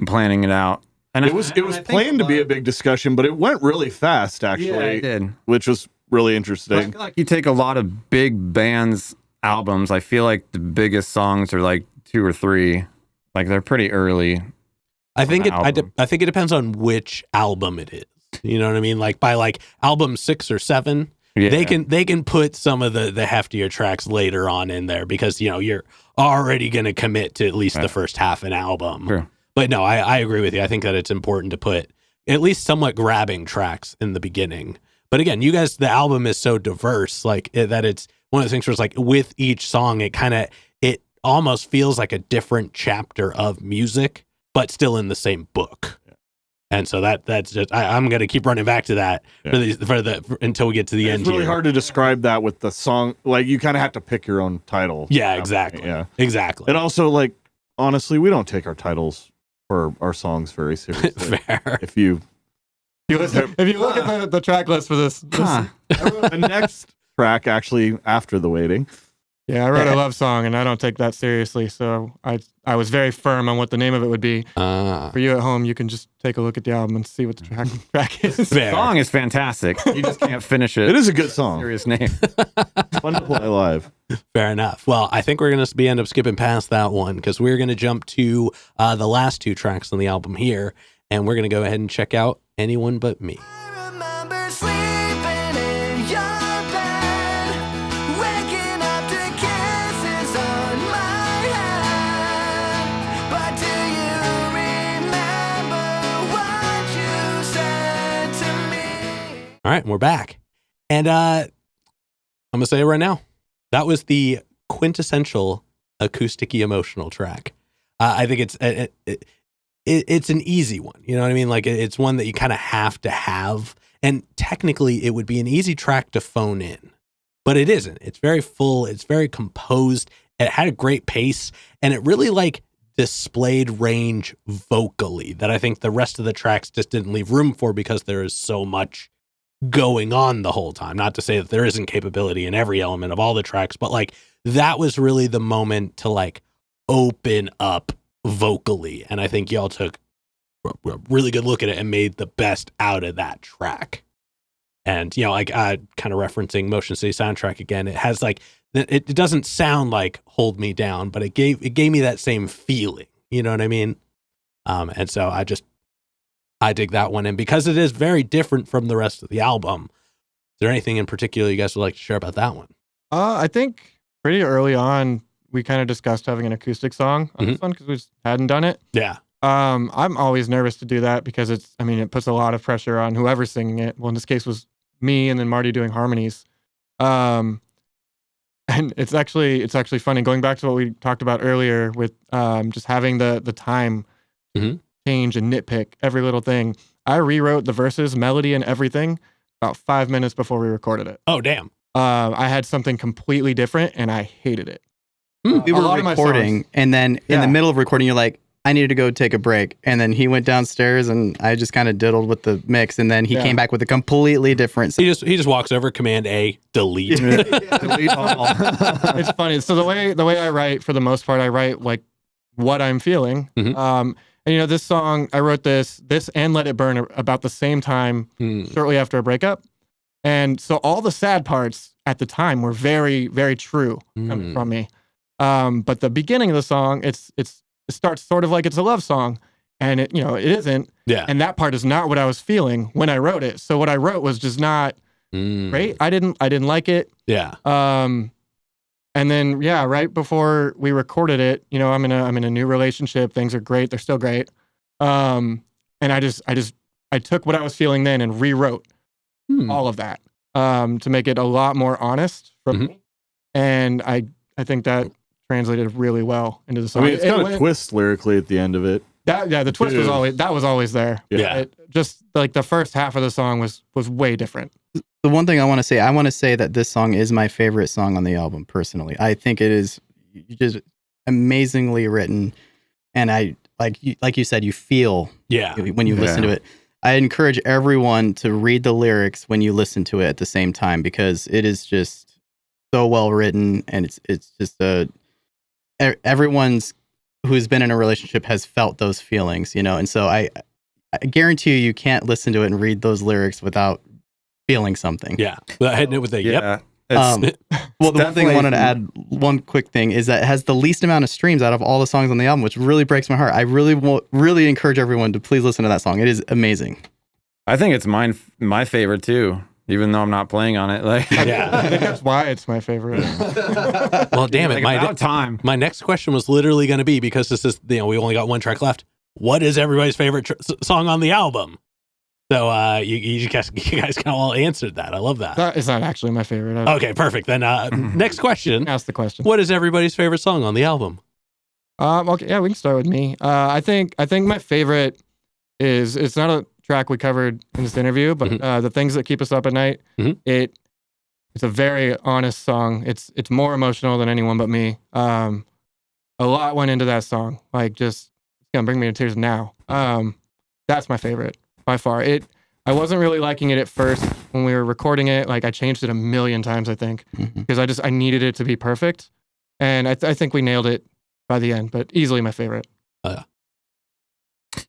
planning it out. And It was planned to be a big discussion, but it went really fast, Yeah, actually, it did. which was really I interesting. feel like you take a lot of big bands albums. I feel like the biggest songs are like 2 or 3. Like they're pretty early. I think on the album. I think it depends on which album it is. You know what I mean? Like by like album 6 or 7, Yeah. they can put some of the heftier tracks later on in there because you know you're already going to commit to at least the Right. first half an album. True. But no, I agree with you. I think that it's important to put at least somewhat grabbing tracks in the beginning. But again, you guys, the album is so diverse, like that it's one of the things where it's like with each song, it almost feels like a different chapter of music, but still in the same book. And so that's just I'm gonna keep running back to that until we get to the end. It's really here. hard to describe that with the song. Like, you kind of have to pick your own title. Yeah, That exactly. way, Yeah. Exactly. And also, like, honestly, we don't take our titles for our songs very seriously. Fair. If you If you look at the track list for this, Huh. the next track, actually, after the waiting, yeah, I wrote a love song and I don't take that seriously. So I was very firm on what the name of it would be. For you at home, you can just take a look at the album and see what the track is. The Fair. song is fantastic. You just can't finish it. it is a good song. Serious name. Fun to play live. Fair enough. Well, I think we're going to end up skipping past that one because we're going to jump to the last 2 tracks on the album here, and we're going to go ahead and check out Anyone But Me. I remember sleeping in your bed, waking up to kisses on my head. But do you remember what you said to me? All right, we're back. And I'm going to say it right now. That was the quintessential acoustic-y emotional track. I think it's an easy one. You know what I mean? Like it's one that you kind of have to have. And technically it would be an easy track to phone in, but it isn't. It's very full. It's very composed. It had a great pace and it really like displayed range vocally that I think the rest of the tracks just didn't leave room for because there is so much going on the whole time. Not to say that there isn't capability in every element of all the tracks, but like that was really the moment to like open up vocally. And I think y'all took a really good look at it and made the best out of that track. And, you know, like kind of referencing Motion City Soundtrack again, it has like, it doesn't sound like Hold Me Down, but it gave me that same feeling. You know what I mean? And so I dig that one. And because it is very different from the rest of the album, is there anything in particular you guys would like to share about that one? I think pretty early on, we kind of discussed having an acoustic song on this one because we just hadn't done it. Yeah. I'm always nervous to do that because it puts a lot of pressure on whoever's singing it. Well, in this case was me and then Marty doing harmonies. And it's actually funny going back to what we talked about earlier with just having the time change and nitpick every little thing. I rewrote the verses, melody, and everything about 5 minutes before we recorded it. Oh, damn. I had something completely different and I hated it. We A were lot of my recording, songs- and then in Yeah. the middle of recording, you're like, I needed to go take a break. And then he went downstairs and I just kind of diddled with the mix. And then he came back with a completely different He just walks over, Command A, delete. Delete all. It's funny. So the way I write, for the most part, I write like what I'm feeling. Mhm. And this song, I wrote this and Let It Burn about the same time, shortly after a breakup. And so all the sad parts at the time were very, very true coming from me. But the beginning of the song, it starts sort of like it's a love song, and it isn't. Yeah. And that part is not what I was feeling when I wrote it. So what I wrote was just not great. I didn't like it. Yeah. And then right before we recorded it, I'm in a new relationship. Things are great. They're still great. And I took what I was feeling then and rewrote all of that to make it a lot more honest from me. And I think that translated really well into the I song. mean, it's got a twist lyrically at the end of it. The twist was always there. Yeah. It, just like the first half of the song was way different. The one thing I want to say that this song is my favorite song on the album, personally. I think it is just amazingly written. And I, like you said, you feel when you listen to it. I encourage everyone to read the lyrics when you listen to it at the same time, because it is just so well written, and it's just everyone's who's been in a relationship has felt those feelings, and so I guarantee you can't listen to it and read those lyrics without feeling something. Yeah. Without hitting it with a yep. Well, the one thing I wanted to add, one quick thing, is that it has the least amount of streams out of all the songs on the album, which really breaks my heart. I really encourage everyone to please listen to that song. It is amazing. I think it's my favorite too, even though I'm not playing on it. Like, Yeah. I think that's why it's my favorite. Well, damn it. like about time. My next question was literally going to be, because this is, we only got one track left. What is everybody's favorite song on the album? So you guys kind of all answered that. I love that. It's not actually my favorite. Okay, perfect. Then next question. Ask the question. What is everybody's favorite song on the album? Okay, yeah, we can start with me. I think my favorite is, it's not a track we covered in this interview, but The Things That Keep Us Up at Night. It's a very honest song. It's more emotional than Anyone But Me. A lot went into that song. Like, just, it's gonna bring me to tears now. That's my favorite by far. I wasn't really liking it at first when we were recording it. Like, I changed it a million times, I think, because I needed it to be perfect. And I think we nailed it by the end, but easily my favorite.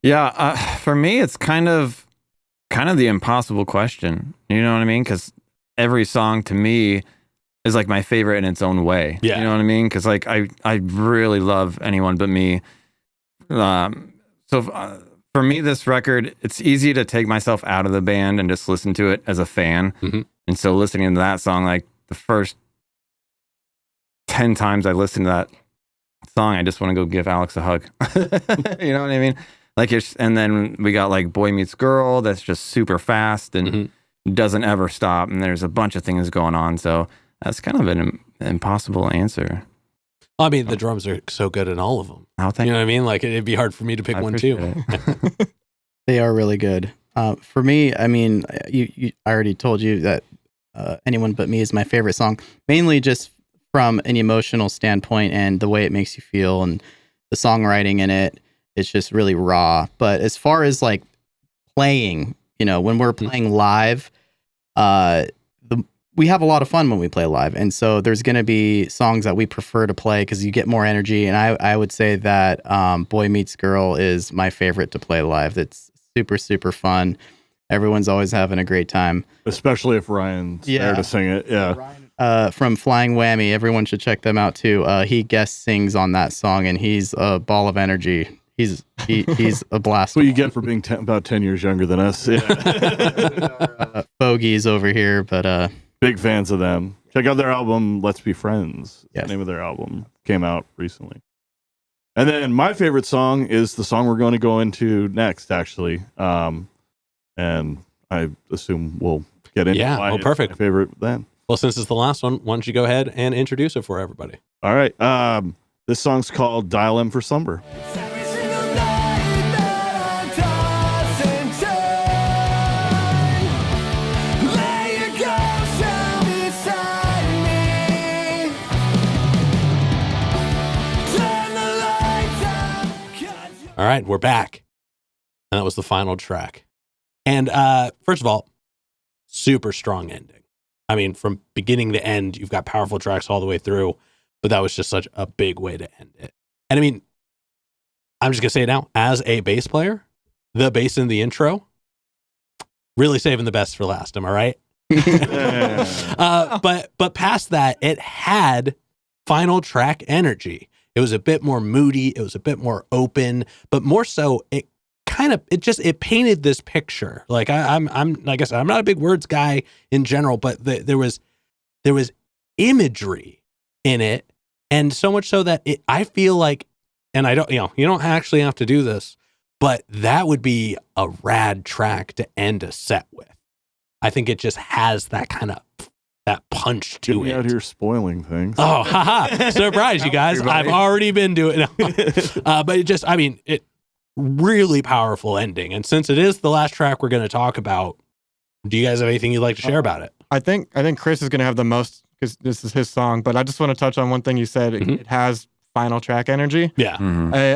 For me, it's kind of the impossible question. You know what I mean? Because every song to me is like my favorite in its own way. Yeah. You know what I mean? Because like I really love Anyone But Me. For me, this record, it's easy to take myself out of the band and just listen to it as a fan. And so listening to that song, like the first 10 times I listened to that song, I just want to go give Alex a hug. You know what I mean? Like, and then we got like Boy Meets Girl, that's just super fast and doesn't ever stop. And there's a bunch of things going on. So that's kind of an impossible answer. I mean, the drums are so good in all of them. I'll think. You know what I mean? Like, it'd be hard for me to pick one too. They are really good. For me, I mean, I already told you that Anyone But Me is my favorite song, mainly just from an emotional standpoint and the way it makes you feel, and the songwriting in it. It's just really raw. But as far as like playing, when we're playing live, we have a lot of fun when we play live. And so there's going to be songs that we prefer to play because you get more energy. And I would say that Boy Meets Girl is my favorite to play live. It's super, super fun. Everyone's always having a great time. Especially if Ryan's there to sing it. Yeah. From Flying Whammy, everyone should check them out too. He guest sings on that song, and he's a ball of energy. He's a blast. That's what you get for being about 10 years younger than us. Yeah. Bogies over here, but big fans of them. Check out their album, Let's Be Friends. Yes. The name of their album came out recently. And then my favorite song is the song we're going to go into next, actually. And I assume we'll get into my favorite then. Well, since it's the last one, why don't you go ahead and introduce it for everybody? All right. This song's called Dial M for Slumber. Every single night that I toss and turn, lay your ghost down beside me. Turn the lights out, 'cause you're All right, we're back. And that was the final track. And first of all, super strong ending. I mean, from beginning to end, you've got powerful tracks all the way through, but that was just such a big way to end it. And I mean, I'm just going to say it now, as a bass player, the bass in the intro, really saving the best for last, am I right? But past that, it had final track energy. It was a bit more moody. It was a bit more open, but more so, it painted this picture. Like I'm like I said, I'm not a big words guy in general, but there was imagery in it, and so much so that I feel like, and I don't, you don't actually have to do this, but that would be a rad track to end a set with. I think it just has that kind of that punch to Get me it. out here spoiling things. Oh, haha! Surprise, you guys! I've already been doing it, but it really powerful ending. And since it is the last track we're going to talk about, do you guys have anything you'd like to share about it? I think Chris is going to have the most because this is his song. But I just want to touch on one thing you said. Mhm. It has final track energy. Yeah,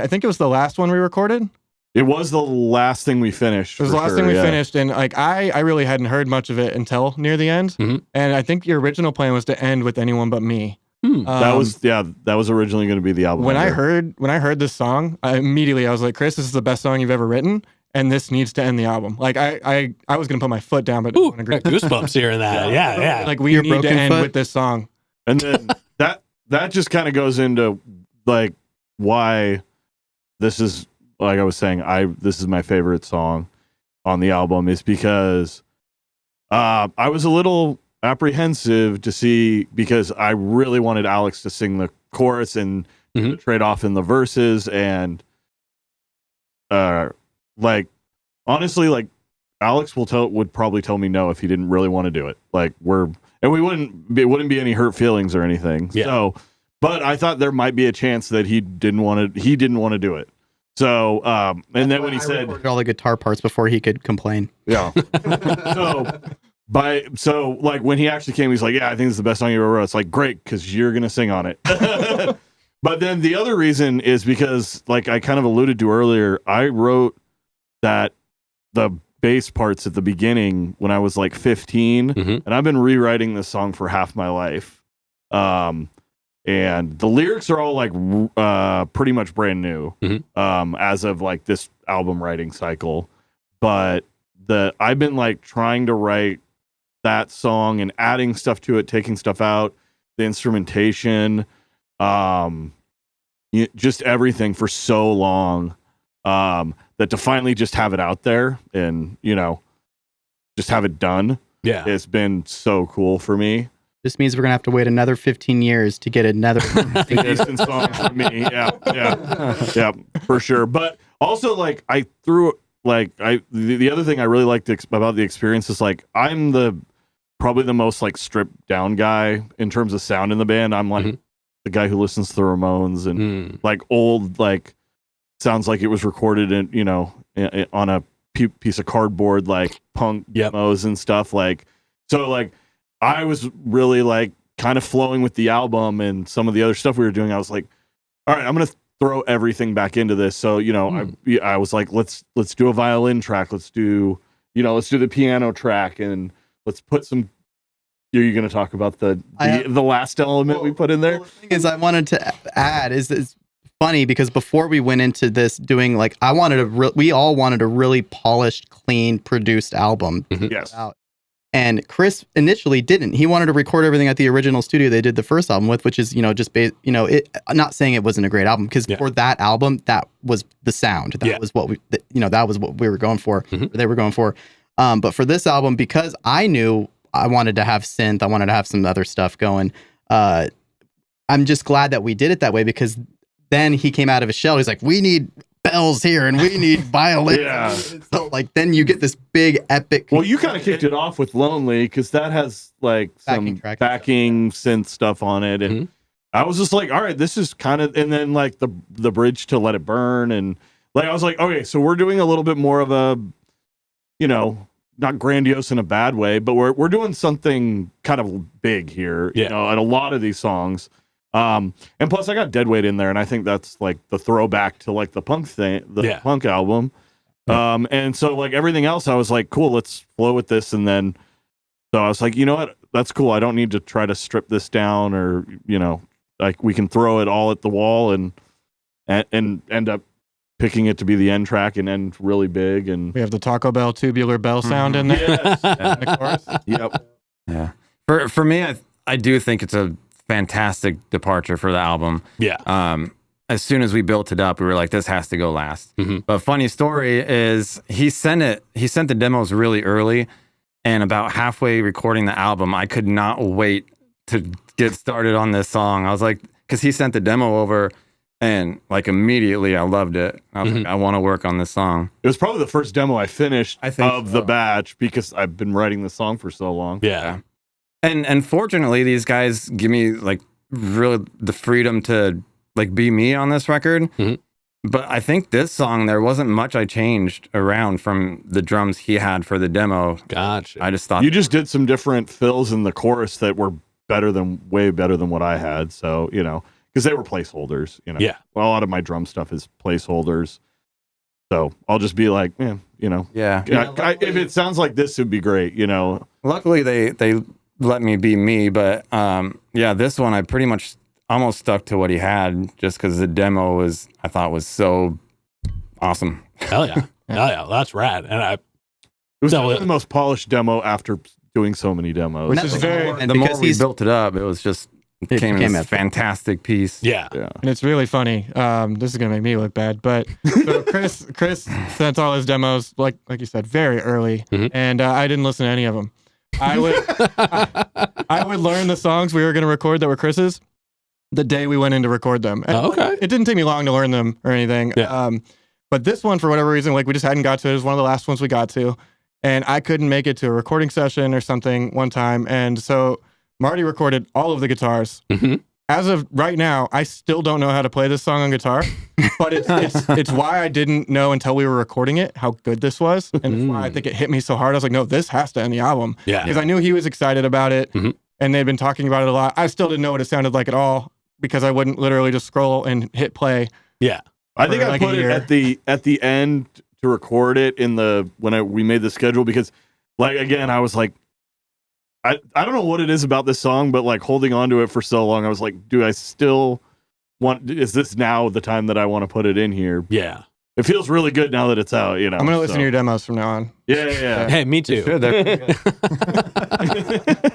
I think it was the last one we recorded. It was the last thing we finished. It was for the last sure, thing we yeah. finished, and like I really hadn't heard much of it until near the end. Mhm. And I think your original plan was to end with Anyone But Me. That was originally going to be the album. when I cover. heard this song. I was like, Chris, this is the best song you've ever written, and this needs to end the album. Like I was gonna put my foot down, but ooh, I agree. got goosebumps here and that. Yeah. Like we Your need to broken end foot? with this song. And then that just kind of goes into like why this is, like I was saying, this is my favorite song on the album, is because I was a little apprehensive to see, because I really wanted Alex to sing the chorus and Mhm. trade off in the verses, and like honestly, like Alex would probably tell me no if he didn't really want to do it. Like it wouldn't be any hurt feelings or anything. Yeah. So, but I thought there might be a chance that he didn't want to do it. So, and then when he said Recorded all the guitar parts before he could complain. yeah. So like when he actually came, he's like, yeah, I think it's the best song you ever wrote. It's like, great, because you're gonna sing on it. But then the other reason is because, like I kind of alluded to earlier, I wrote the bass parts at the beginning when I was like 15, Mhm. and I've been rewriting this song for half my life. And the lyrics are all like pretty much brand new as of like this album writing cycle. But I've been like trying to write that song and adding stuff to it, taking stuff out, the instrumentation, just everything for so long, that to finally just have it out there and, just have it done. Yeah. It's been so cool for me. This means we're gonna have to wait another 15 years to get another. Decent song for me. Yeah, for sure. But also, like, the other thing I really liked about the experience is, like, I'm probably the most like stripped down guy in terms of sound in the band. I'm like the guy who listens to the Ramones and like old, like, sounds like it was recorded in, on a piece of cardboard, like punk demos and stuff. Like, so like I was really like kind of flowing with the album and some of the other stuff we were doing. I was like, all right, I'm going to throw everything back into this. So, I was like, let's do a violin track. Let's do the piano track, and let's put some. Are you going to talk about the last element we put in there? The thing is, I wanted to add is funny because before we went into this doing, like, we all wanted a really polished, clean, produced album. Yes. And Chris initially didn't. He wanted to record everything at the original studio they did the first album with, which is, I'm not saying it wasn't a great album, because for that album, that was the sound. That was what that was what we were going for. They were going for. But for this album, because I knew I wanted to have synth, I wanted to have some other stuff going. I'm just glad that we did it that way, because then he came out of his shell. He's like, we need bells here and we need violin. Yeah. So like then you get this big epic. Well, you kind of kicked it off with Lonely, because that has like some backing synth stuff on it, and I was just like, all right, this is kind of, and then like the bridge to Let It Burn, and like I was like, okay, so we're doing a little bit more of a, not grandiose in a bad way, but we're doing something kind of big here, and a lot of these songs. And plus I got Deadweight in there, and I think that's like the throwback to like the punk thing, the punk album. And so like everything else, I was like, cool, let's flow with this. And then, so I was like, you know what? That's cool. I don't need to try to strip this down, or, like we can throw it all at the wall and end up picking it to be the end track and end really big. And We have the Taco Bell tubular bell sound in there. yes. And the chorus. Yep. Yeah. For me, I do think it's a fantastic departure for the album. Yeah. As soon as we built it up, we were like, this has to go last. But funny story is he sent the demos really early, and about halfway recording the album, I could not wait to get started on this song. I was like, because he sent the demo over, and like immediately I loved it. I was like, I want to work on this song. It was probably the first demo I finished I think of the batch, because I've been writing the song for so long. Yeah. And fortunately, these guys give me like really the freedom to like be me on this record. But I think this song, there wasn't much I changed around from the drums he had for the demo. Gotcha. I just thought You just did some different fills in the chorus that were way better than what I had. So, because they were placeholders, Yeah. Well, a lot of my drum stuff is placeholders. So I'll just be like, yeah. if it sounds like this, it'd be great, Luckily, they let me be me. But this one, I pretty much almost stuck to what he had, just because the demo I thought was so awesome. Hell yeah. Hell yeah. That's rad. And It was the most polished demo after doing so many demos. Which is very, The more we built it up, it was just came became as a fantastic piece. yeah. and it's really funny. This is gonna make me look bad, but so Chris sent all his demos, like you said, very early, and I didn't listen to any of them. I would learn the songs we were gonna record that were Chris's the day we went in to record them. And Okay. it didn't take me long to learn them or anything. Yeah. But this one, for whatever reason, like we just hadn't got to it. It was one of the last ones we got to, and I couldn't make it to a recording session or something one time, and so Marty recorded all of the guitars. As of right now, I still don't know how to play this song on guitar, but it's why I didn't know until we were recording it how good this was, and it's why I think it hit me so hard. I was like, no, this has to end the album. Yeah. Because I knew he was excited about it, and they'd been talking about it a lot. I still didn't know what it sounded like at all, because I wouldn't literally just scroll and hit play. Yeah. I think for I like a put it year. at the end to record it when we made the schedule, because like, again, I was like, I don't know what it is about this song, but like holding on to it for so long, I was like, do I still is this now the time that I want to put it in here? Yeah. It feels really good now that it's out, I'm going to listen to your demos from now on. Yeah. Hey, me too. Sure, they're-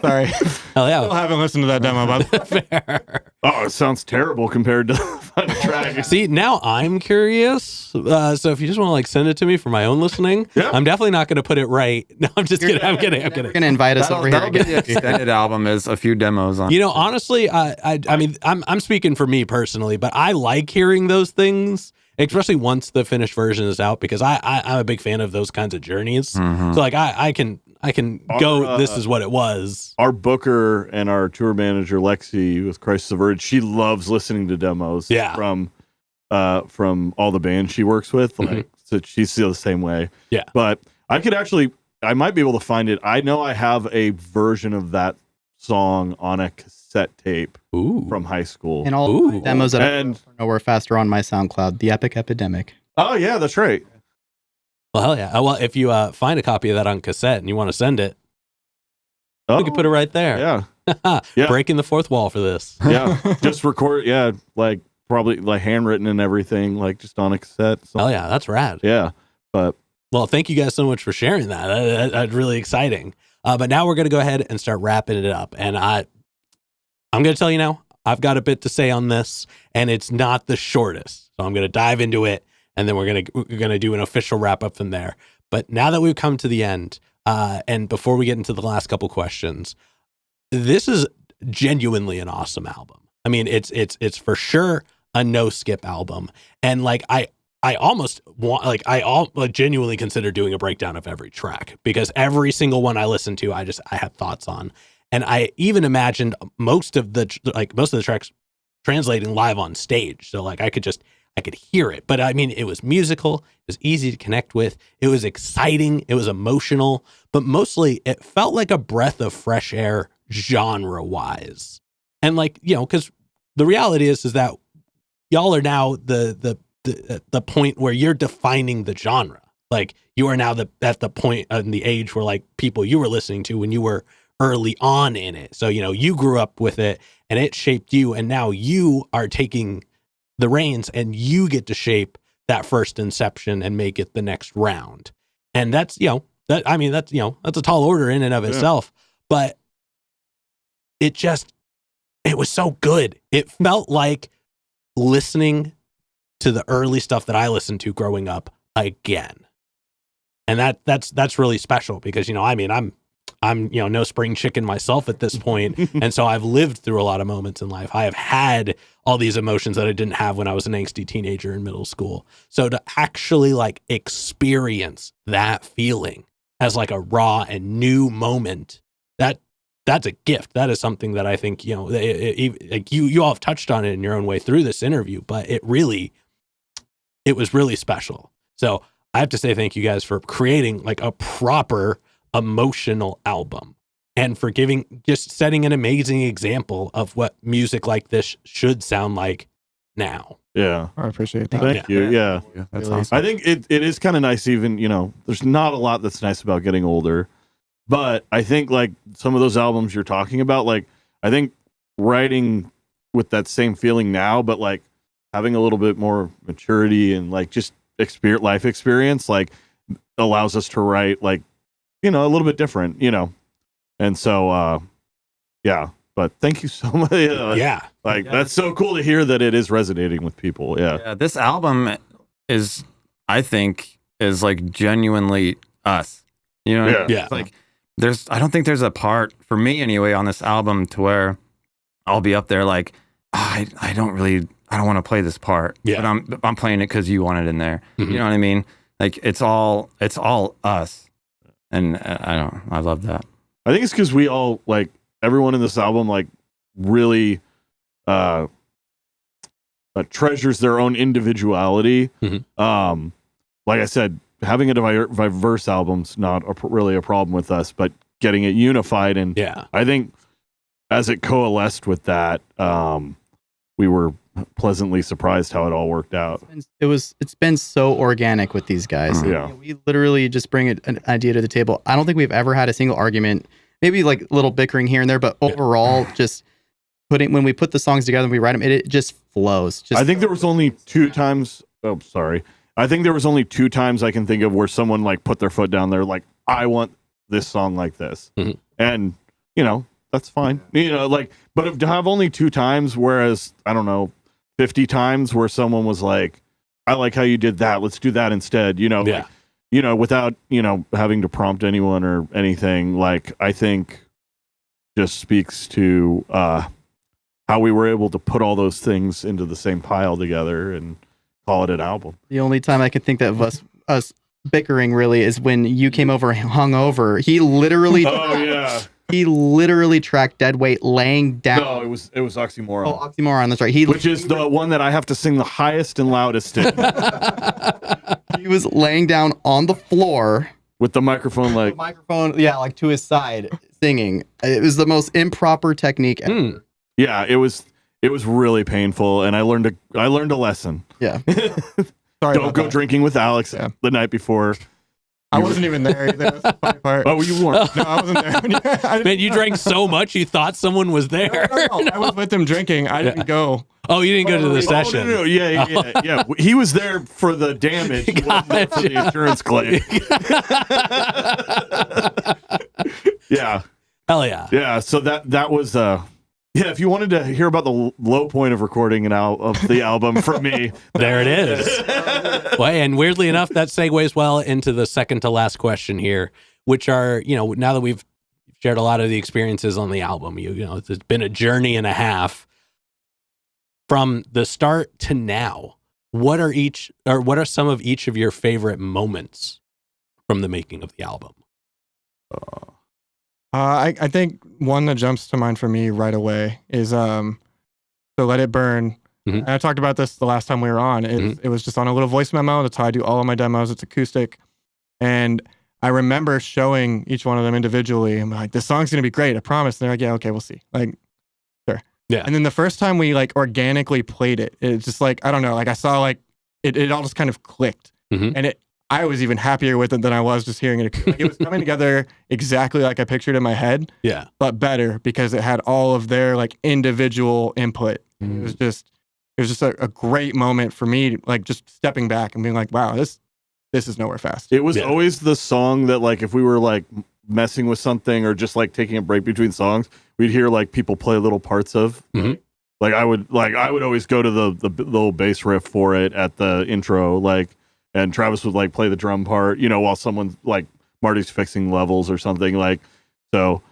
Sorry. Hell yeah. Still haven't listened to that demo, but Fair. Oh, it sounds terrible compared to the final track. See, now I'm curious. So if you just want to like send it to me for my own listening, Yeah. I'm definitely not going to put it right. No, I'm just kidding. I'm kidding. You're gonna invite us over here that'll be again. the extended album is a few demos on. You know, honestly, I mean, I'm speaking for me personally, but I like hearing those things, especially once the finished version is out, because I'm a big fan of those kinds of journeys. So like I can go. This is what it was. Our booker and our tour manager Lexi with Christ the Verge, she loves listening to demos. Yeah. From all the bands she works with. Like, so she's the same way. Yeah. But I might be able to find it. I know I have a version of that song on a cassette tape Ooh. from high school. And all Ooh. the demos that And are nowhere faster on my SoundCloud, The Epic Epidemic. oh yeah, that's right. Well, hell yeah. Well, if you find a copy of that on cassette and you want to send it, Oh, we can put it right there. Yeah. Yeah. Breaking the fourth wall for this. Yeah. Just record. Yeah. Like probably like handwritten and everything, like just on a cassette. So, Hell yeah, that's rad. yeah. But Well, thank you guys so much for sharing that. That's really exciting. But now we're going to go ahead and start wrapping it up. And I'm going to tell you now, I've got a bit to say on this, and it's not the shortest. So I'm going to dive into it, and then we're going to do an official wrap up from there. But now that we've come to the end, and before we get into the last couple questions, this is genuinely an awesome album. I mean, it's for sure a no skip album, and like I almost want, like I genuinely consider doing a breakdown of every track, because every single one I listen to, I have thoughts on, and I even imagined most of the tracks translating live on stage, so like I could hear it. But I mean, it was musical, it was easy to connect with, it was exciting, it was emotional, but mostly it felt like a breath of fresh air genre wise. And like, you know, because the reality is that y'all are now the point where you're defining the genre. Like you are now at the point in the age where like people you were listening to when you were early on in it. So, you grew up with it and it shaped you. And now you are taking the reins and you get to shape that first inception and make it the next round. And that's, that's a tall order in and of itself, but it was so good. It felt like listening to the early stuff that I listened to growing up again. And that's really special because, I'm no spring chicken myself at this point. And so I've lived through a lot of moments in life. I have had all these emotions that I didn't have when I was an angsty teenager in middle school. So to actually like experience that feeling as like a raw and new moment, that's a gift. That is something that I think, like you all have touched on it in your own way through this interview, but it was really special. So I have to say thank you guys for creating like a proper emotional album and for just setting an amazing example of what music like this should sound like now. Yeah. I appreciate that. Thank you. Yeah. That's Really. awesome. I think it is kind of nice, even, there's not a lot that's nice about getting older, but I think like some of those albums you're talking about, like, I think writing with that same feeling now, but like having a little bit more maturity and like just life experience, like allows us to write like, a little bit different, and so, yeah, but thank you so much. That's so cool to hear that it is resonating with people. Yeah. This album is, I think, is like genuinely us. Yeah. Yeah. It's like I don't think there's a part for me anyway on this album to where I'll be up there like, I don't want to play this part, but I'm playing it because you want it in there. Mm-hmm. You know what I mean? Like it's all us. And I love that. I think it's because we all, like, everyone in this album, like, really treasures their own individuality. Mm-hmm. Like I said, having a diverse album's not really a problem with us, but getting it unified. And I think as it coalesced with that, we were pleasantly surprised how it all worked out. It's been so organic with these guys. Yeah. We literally just bring an idea to the table. I don't think we've ever had a single argument, maybe like a little bickering here and there, but overall just when we put the songs together and we write them, it just flows. I think there was only 2 times. Oh, sorry. I think there was only 2 times I can think of where someone like put their foot down there, like, I want this song like this. Mm-hmm. And, that's fine. But to have only 2 times, whereas, I don't know, 50 times where someone was like, I like how you did that. Let's do that instead. Without, having to prompt anyone or anything, like, I think just speaks to how we were able to put all those things into the same pile together and call it an album. The only time I can think that of us bickering really is when you came over hungover. He literally he literally tracked Dead Weight laying down. No, it was Oxymoron. Oh, Oxymoron, that's right. Which is the one that I have to sing the highest and loudest in. He was laying down on the floor with the microphone, like like to his side, singing. It was the most improper technique ever. Yeah, it was really painful, and I learned a lesson. Yeah. Sorry Don't go drinking with Alex the night before. I wasn't even there either. That's the funny part. Oh, you weren't? No, I wasn't there. Man, you drank so much you thought someone was there. No, I was with him drinking. I didn't go. Oh, you didn't go to the session. No. Yeah. He was there for the damage. He wasn't there for the insurance claim. Yeah. Hell yeah. Yeah. So that was if you wanted to hear about the low point of recording of the album from me, there it is. Well, and weirdly enough, that segues well into the second to last question here, which are, now that we've shared a lot of the experiences on the album, it's been a journey and a half from the start to now. What are some of each of your favorite moments from the making of the album? I think one that jumps to mind for me right away is So Let It Burn. Mm-hmm. And I talked about this the last time we were on. It was just on a little voice memo. That's how I do all of my demos. It's acoustic. And I remember showing each one of them individually. I'm like, this song's going to be great. I promise. And they're like, yeah, okay, we'll see. Like, sure. Yeah. And then the first time we like organically played it, it's just like, I don't know, like I saw like it all just kind of clicked. Mhm. And I was even happier with it than I was just hearing it. Like, it was coming together exactly like I pictured in my head, Yeah. but better because it had all of their like individual input. It was just a great moment for me, like just stepping back and being like, wow, this is nowhere fast. It was Yeah. always the song that, like, if we were like messing with something or just like taking a break between songs, we'd hear like people play little parts of. Mhm. Like I would always go to the little bass riff for it at the intro, like, and Travis would like play the drum part, while someone like Marty's fixing levels or something, like. So,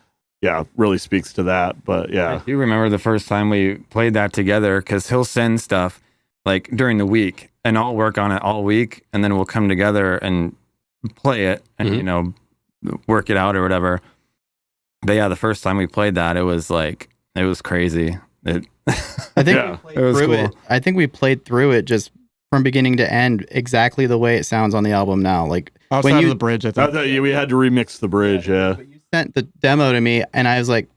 yeah, really speaks to that. But I yeah, do remember the first time we played that together because he'll send stuff like during the week and I'll work on it all week and then we'll come together and play it and, work it out or whatever. But yeah, the first time we played that, it was crazy. I think Yeah, we played it was through cool. it. I think we played through it just from beginning to end exactly the way it sounds on the album now. Like Outside when of the bridge, I I think. thought we had to remix the bridge. Yeah. But you sent the demo to me, and I was like,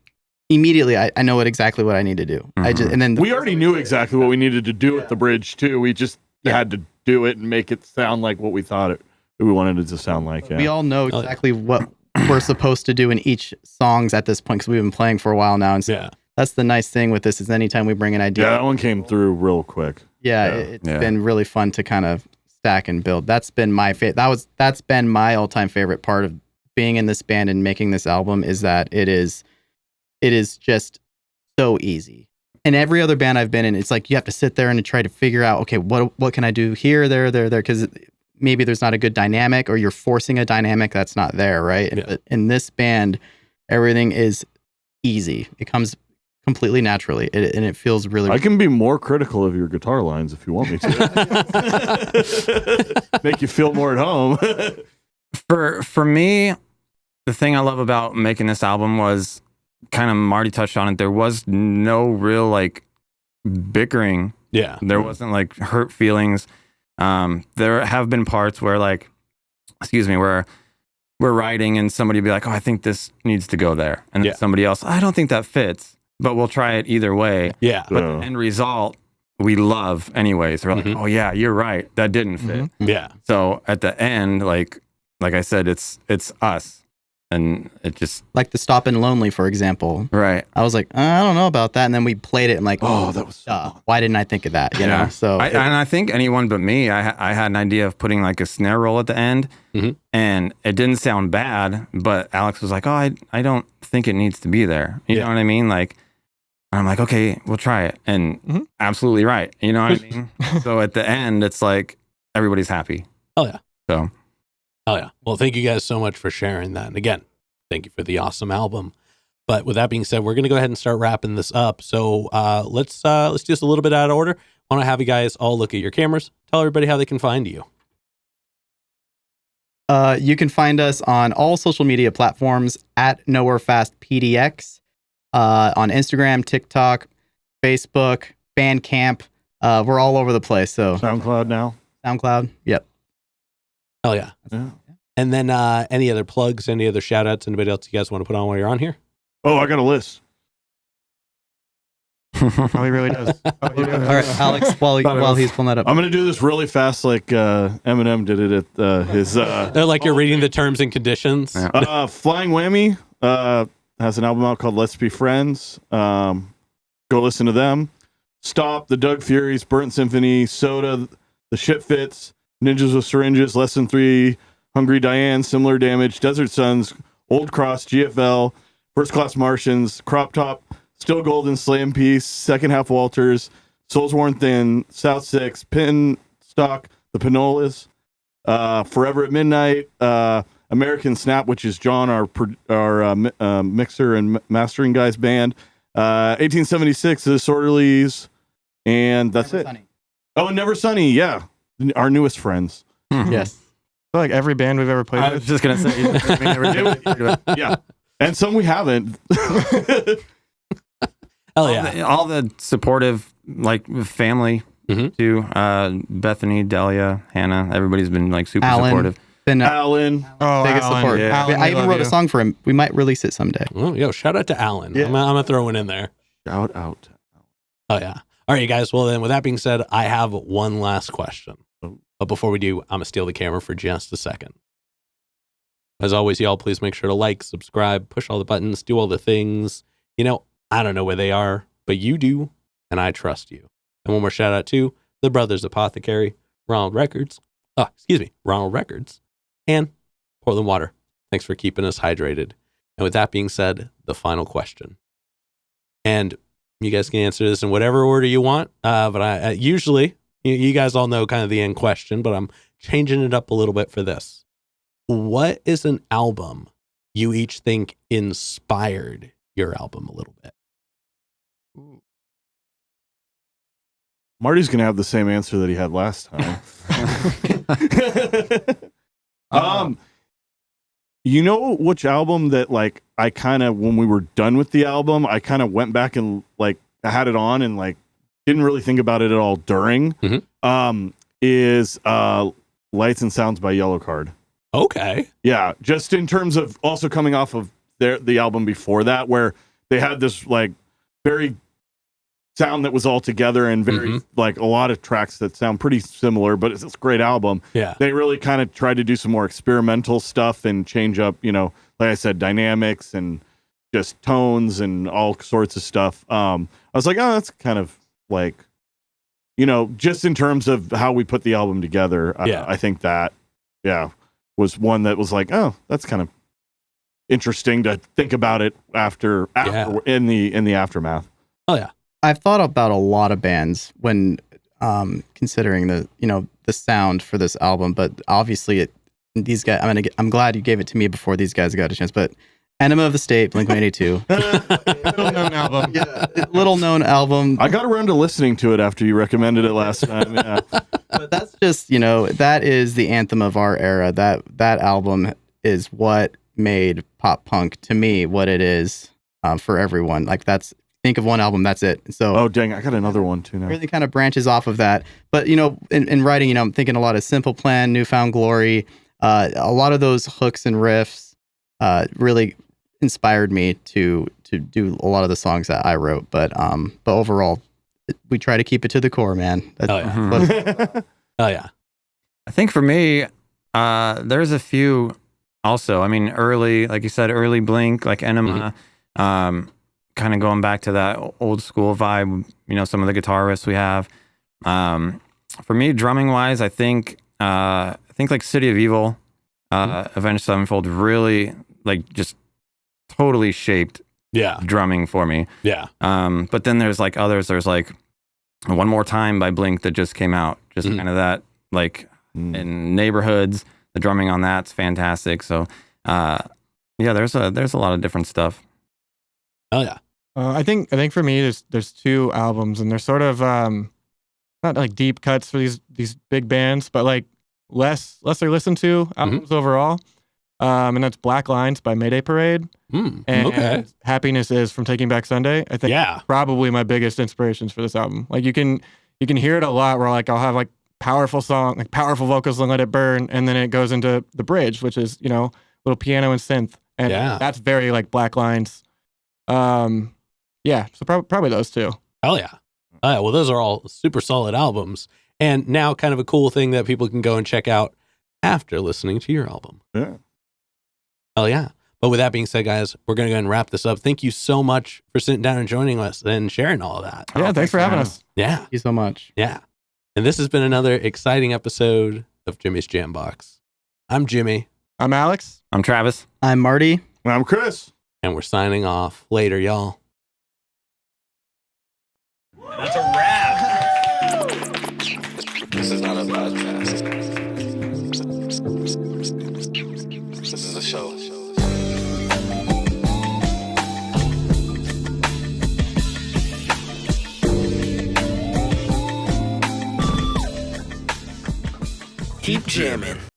immediately, I know exactly what I need to do. I just and then We already knew exactly what we needed to do with the bridge too. We just had to do it and make it sound like what we thought we wanted it to sound like. Yeah. we all know exactly what we're supposed to do in each songs at this point because we've been playing for a while now. And so Yeah. that's the nice thing with this is anytime we bring an idea, that one came through real quick. it's been really fun to kind of stack and build. That's been my favorite. That's been my all-time favorite part of being in this band and making this album is that it is just so easy. And every other band I've been in, it's like you have to sit there and try to figure out, okay, what can I do here, there, because maybe there's not a good dynamic or you're forcing a dynamic that's not there, right? Yeah. But in this band, everything is easy. It comes completely naturally, and it feels really. I can be more critical of your guitar lines if you want me to. Make you feel more at home. For me, the thing I love about making this album was kind of Marty touched on it. There was no real like bickering. Yeah. There wasn't like hurt feelings. There have been parts where like, where we're writing and somebody be like, oh, I think this needs to go there. And then somebody else, I don't think that fits, but we'll try it either way. Yeah. But the end result, we love anyways. We're like, oh yeah, you're right. That didn't fit. Yeah. So at the end, like I said, it's us. And it just like the Stop and Lonely, for example. right. I was like, I don't know about that, and then we played it and like, Oh, that was so fun. why didn't I think of that? You know, so and I think anyone but me, I had an idea of putting like a snare roll at the end, and it didn't sound bad. But Alex was like, "Oh, I don't think it needs to be there." You know what I mean? Like, I'm like, "Okay, we'll try it," and absolutely right. You know what I mean? So at the end, it's like everybody's happy. Oh yeah. So Oh yeah. Well, thank you guys so much for sharing that. And again, thank you for the awesome album. But with that being said, we're going to go ahead and start wrapping this up. So let's do this a little bit out of order. I want to have you guys all look at your cameras. Tell everybody how they can find you. you can find us on all social media platforms at NowhereFastPDX, on Instagram, TikTok, Facebook, Bandcamp. We're all over the place. So SoundCloud now. SoundCloud. Yep. Hell yeah. Yeah. And then any other plugs, any other shout outs, anybody else you guys want to put on while you're on here? Oh, I got a list. Oh, he really does. Oh, he really All does. right, Alex, while he's pulling that up. I'm gonna do this really fast, like Eminem did it at his. They're like you're reading the terms and conditions. Flying Whammy has an album out called Let's Be Friends. Go listen to them. Stop, the Doug Furies, Burnt Symphony, Soda, The Shit Fits, Ninjas with Syringes, Lesson 3, Hungry Diane, Similar Damage, Desert Sons, Old Cross, GFL, First Class Martians, Crop Top, Still Golden, Slam Piece, Second Half Walters, Souls Worn Thin, South Six, Pin Stock, The Panolas, Forever at Midnight, American Snap, which is John, our mixer and mastering guy's band, 1876, The Disorderlies, and that's it. Sunny. Oh, and Never Sunny, yeah. Our newest friends. Yes. I feel like every band we've ever played I with. was just gonna say, Yeah. And some we haven't. Hell yeah. all the supportive like family too. Bethany, Delia, Hannah, everybody's been like super Alan. supportive. Been Alan. Oh, biggest Alan, support. yeah. Alan, I we even love wrote a you. song for him. We might release it someday. Oh, yo, shout out to Alan. Yeah. I'm gonna throw one in there. Shout out to Oh, yeah. All right, you guys. Well, then with that being said, I have one last question. But before we do, I'm going to steal the camera for just a second. As always, y'all, please make sure to like, subscribe, push all the buttons, do all the things. I don't know where they are, but you do, and I trust you. And one more shout out to the Brothers Apothecary, Ronald Records, and Portland Water. Thanks for keeping us hydrated. And with that being said, the final question. And you guys can answer this in whatever order you want, but I usually, you guys all know kind of the end question, but I'm changing it up a little bit for this. What is an album you each think inspired your album a little bit? Marty's gonna have the same answer that he had last time. You know which album that like I kind of, when we were done with the album, I kind of went back and like I had it on and like didn't really think about it at all during. Is Lights and Sounds by Yellow Card. Okay. Yeah, just in terms of also coming off of the album before that, where they had this like very sound that was all together and very like a lot of tracks that sound pretty similar, but it's a great album. Yeah. They really kind of tried to do some more experimental stuff and change up, like I said, dynamics and just tones and all sorts of stuff. I was like, oh, that's kind of like, just in terms of how we put the album together. I think that, was one that was like, oh, that's kind of interesting to think about it after in the aftermath. Oh yeah. I've thought about a lot of bands when considering the sound for this album, but obviously these guys. I'm glad you gave it to me before these guys got a chance. But Enema of the State, Blink-182, Little known album. little known album. I got around to listening to it after you recommended it last time. Yeah, But that's just that is the anthem of our era. That album is what made pop punk to me what it is for everyone. Like think of one album, that's it. So oh dang, I got another one too now. Really kind of branches off of that. But in writing, I'm thinking a lot of Simple Plan, Newfound Glory. A lot of those hooks and riffs really inspired me to do a lot of the songs that I wrote. But overall, we try to keep it to the core, man. Oh yeah. Oh yeah. I think for me, there's a few also. I mean, early, like you said, early Blink, like Enema, kind of going back to that old school vibe, some of the guitar riffs we have. For me, drumming wise, I think like City of Evil, Avenged Sevenfold really like just totally shaped drumming for me. Yeah. But then there's like others. There's like One More Time by Blink that just came out. Just kind of that like in Neighborhoods, the drumming on that's fantastic. So there's a lot of different stuff. Oh yeah. I think for me, there's two albums, and they're sort of not like deep cuts for these big bands, but like lesser listened to albums overall. And that's Black Lines by Mayday Parade, and Happiness Is from Taking Back Sunday. I think probably my biggest inspirations for this album. Like you can hear it a lot where like I'll have like powerful vocals and Let It Burn, and then it goes into the bridge, which is little piano and synth, and that's very like Black Lines. So probably those two. Hell yeah. Well, those are all super solid albums, and now kind of a cool thing that people can go and check out after listening to your album. Yeah. Hell yeah. But with that being said, guys, we're going to go ahead and wrap this up. Thank you so much for sitting down and joining us and sharing all of that. Yeah, thanks for having us. Yeah. Thank you so much. Yeah. And this has been another exciting episode of Jimmy's Jambox. I'm Jimmy. I'm Alex. I'm Travis. I'm Marty. And I'm Chris. And we're signing off. Later, y'all. That's a wrap. This is not a podcast. This is a show. Keep jamming.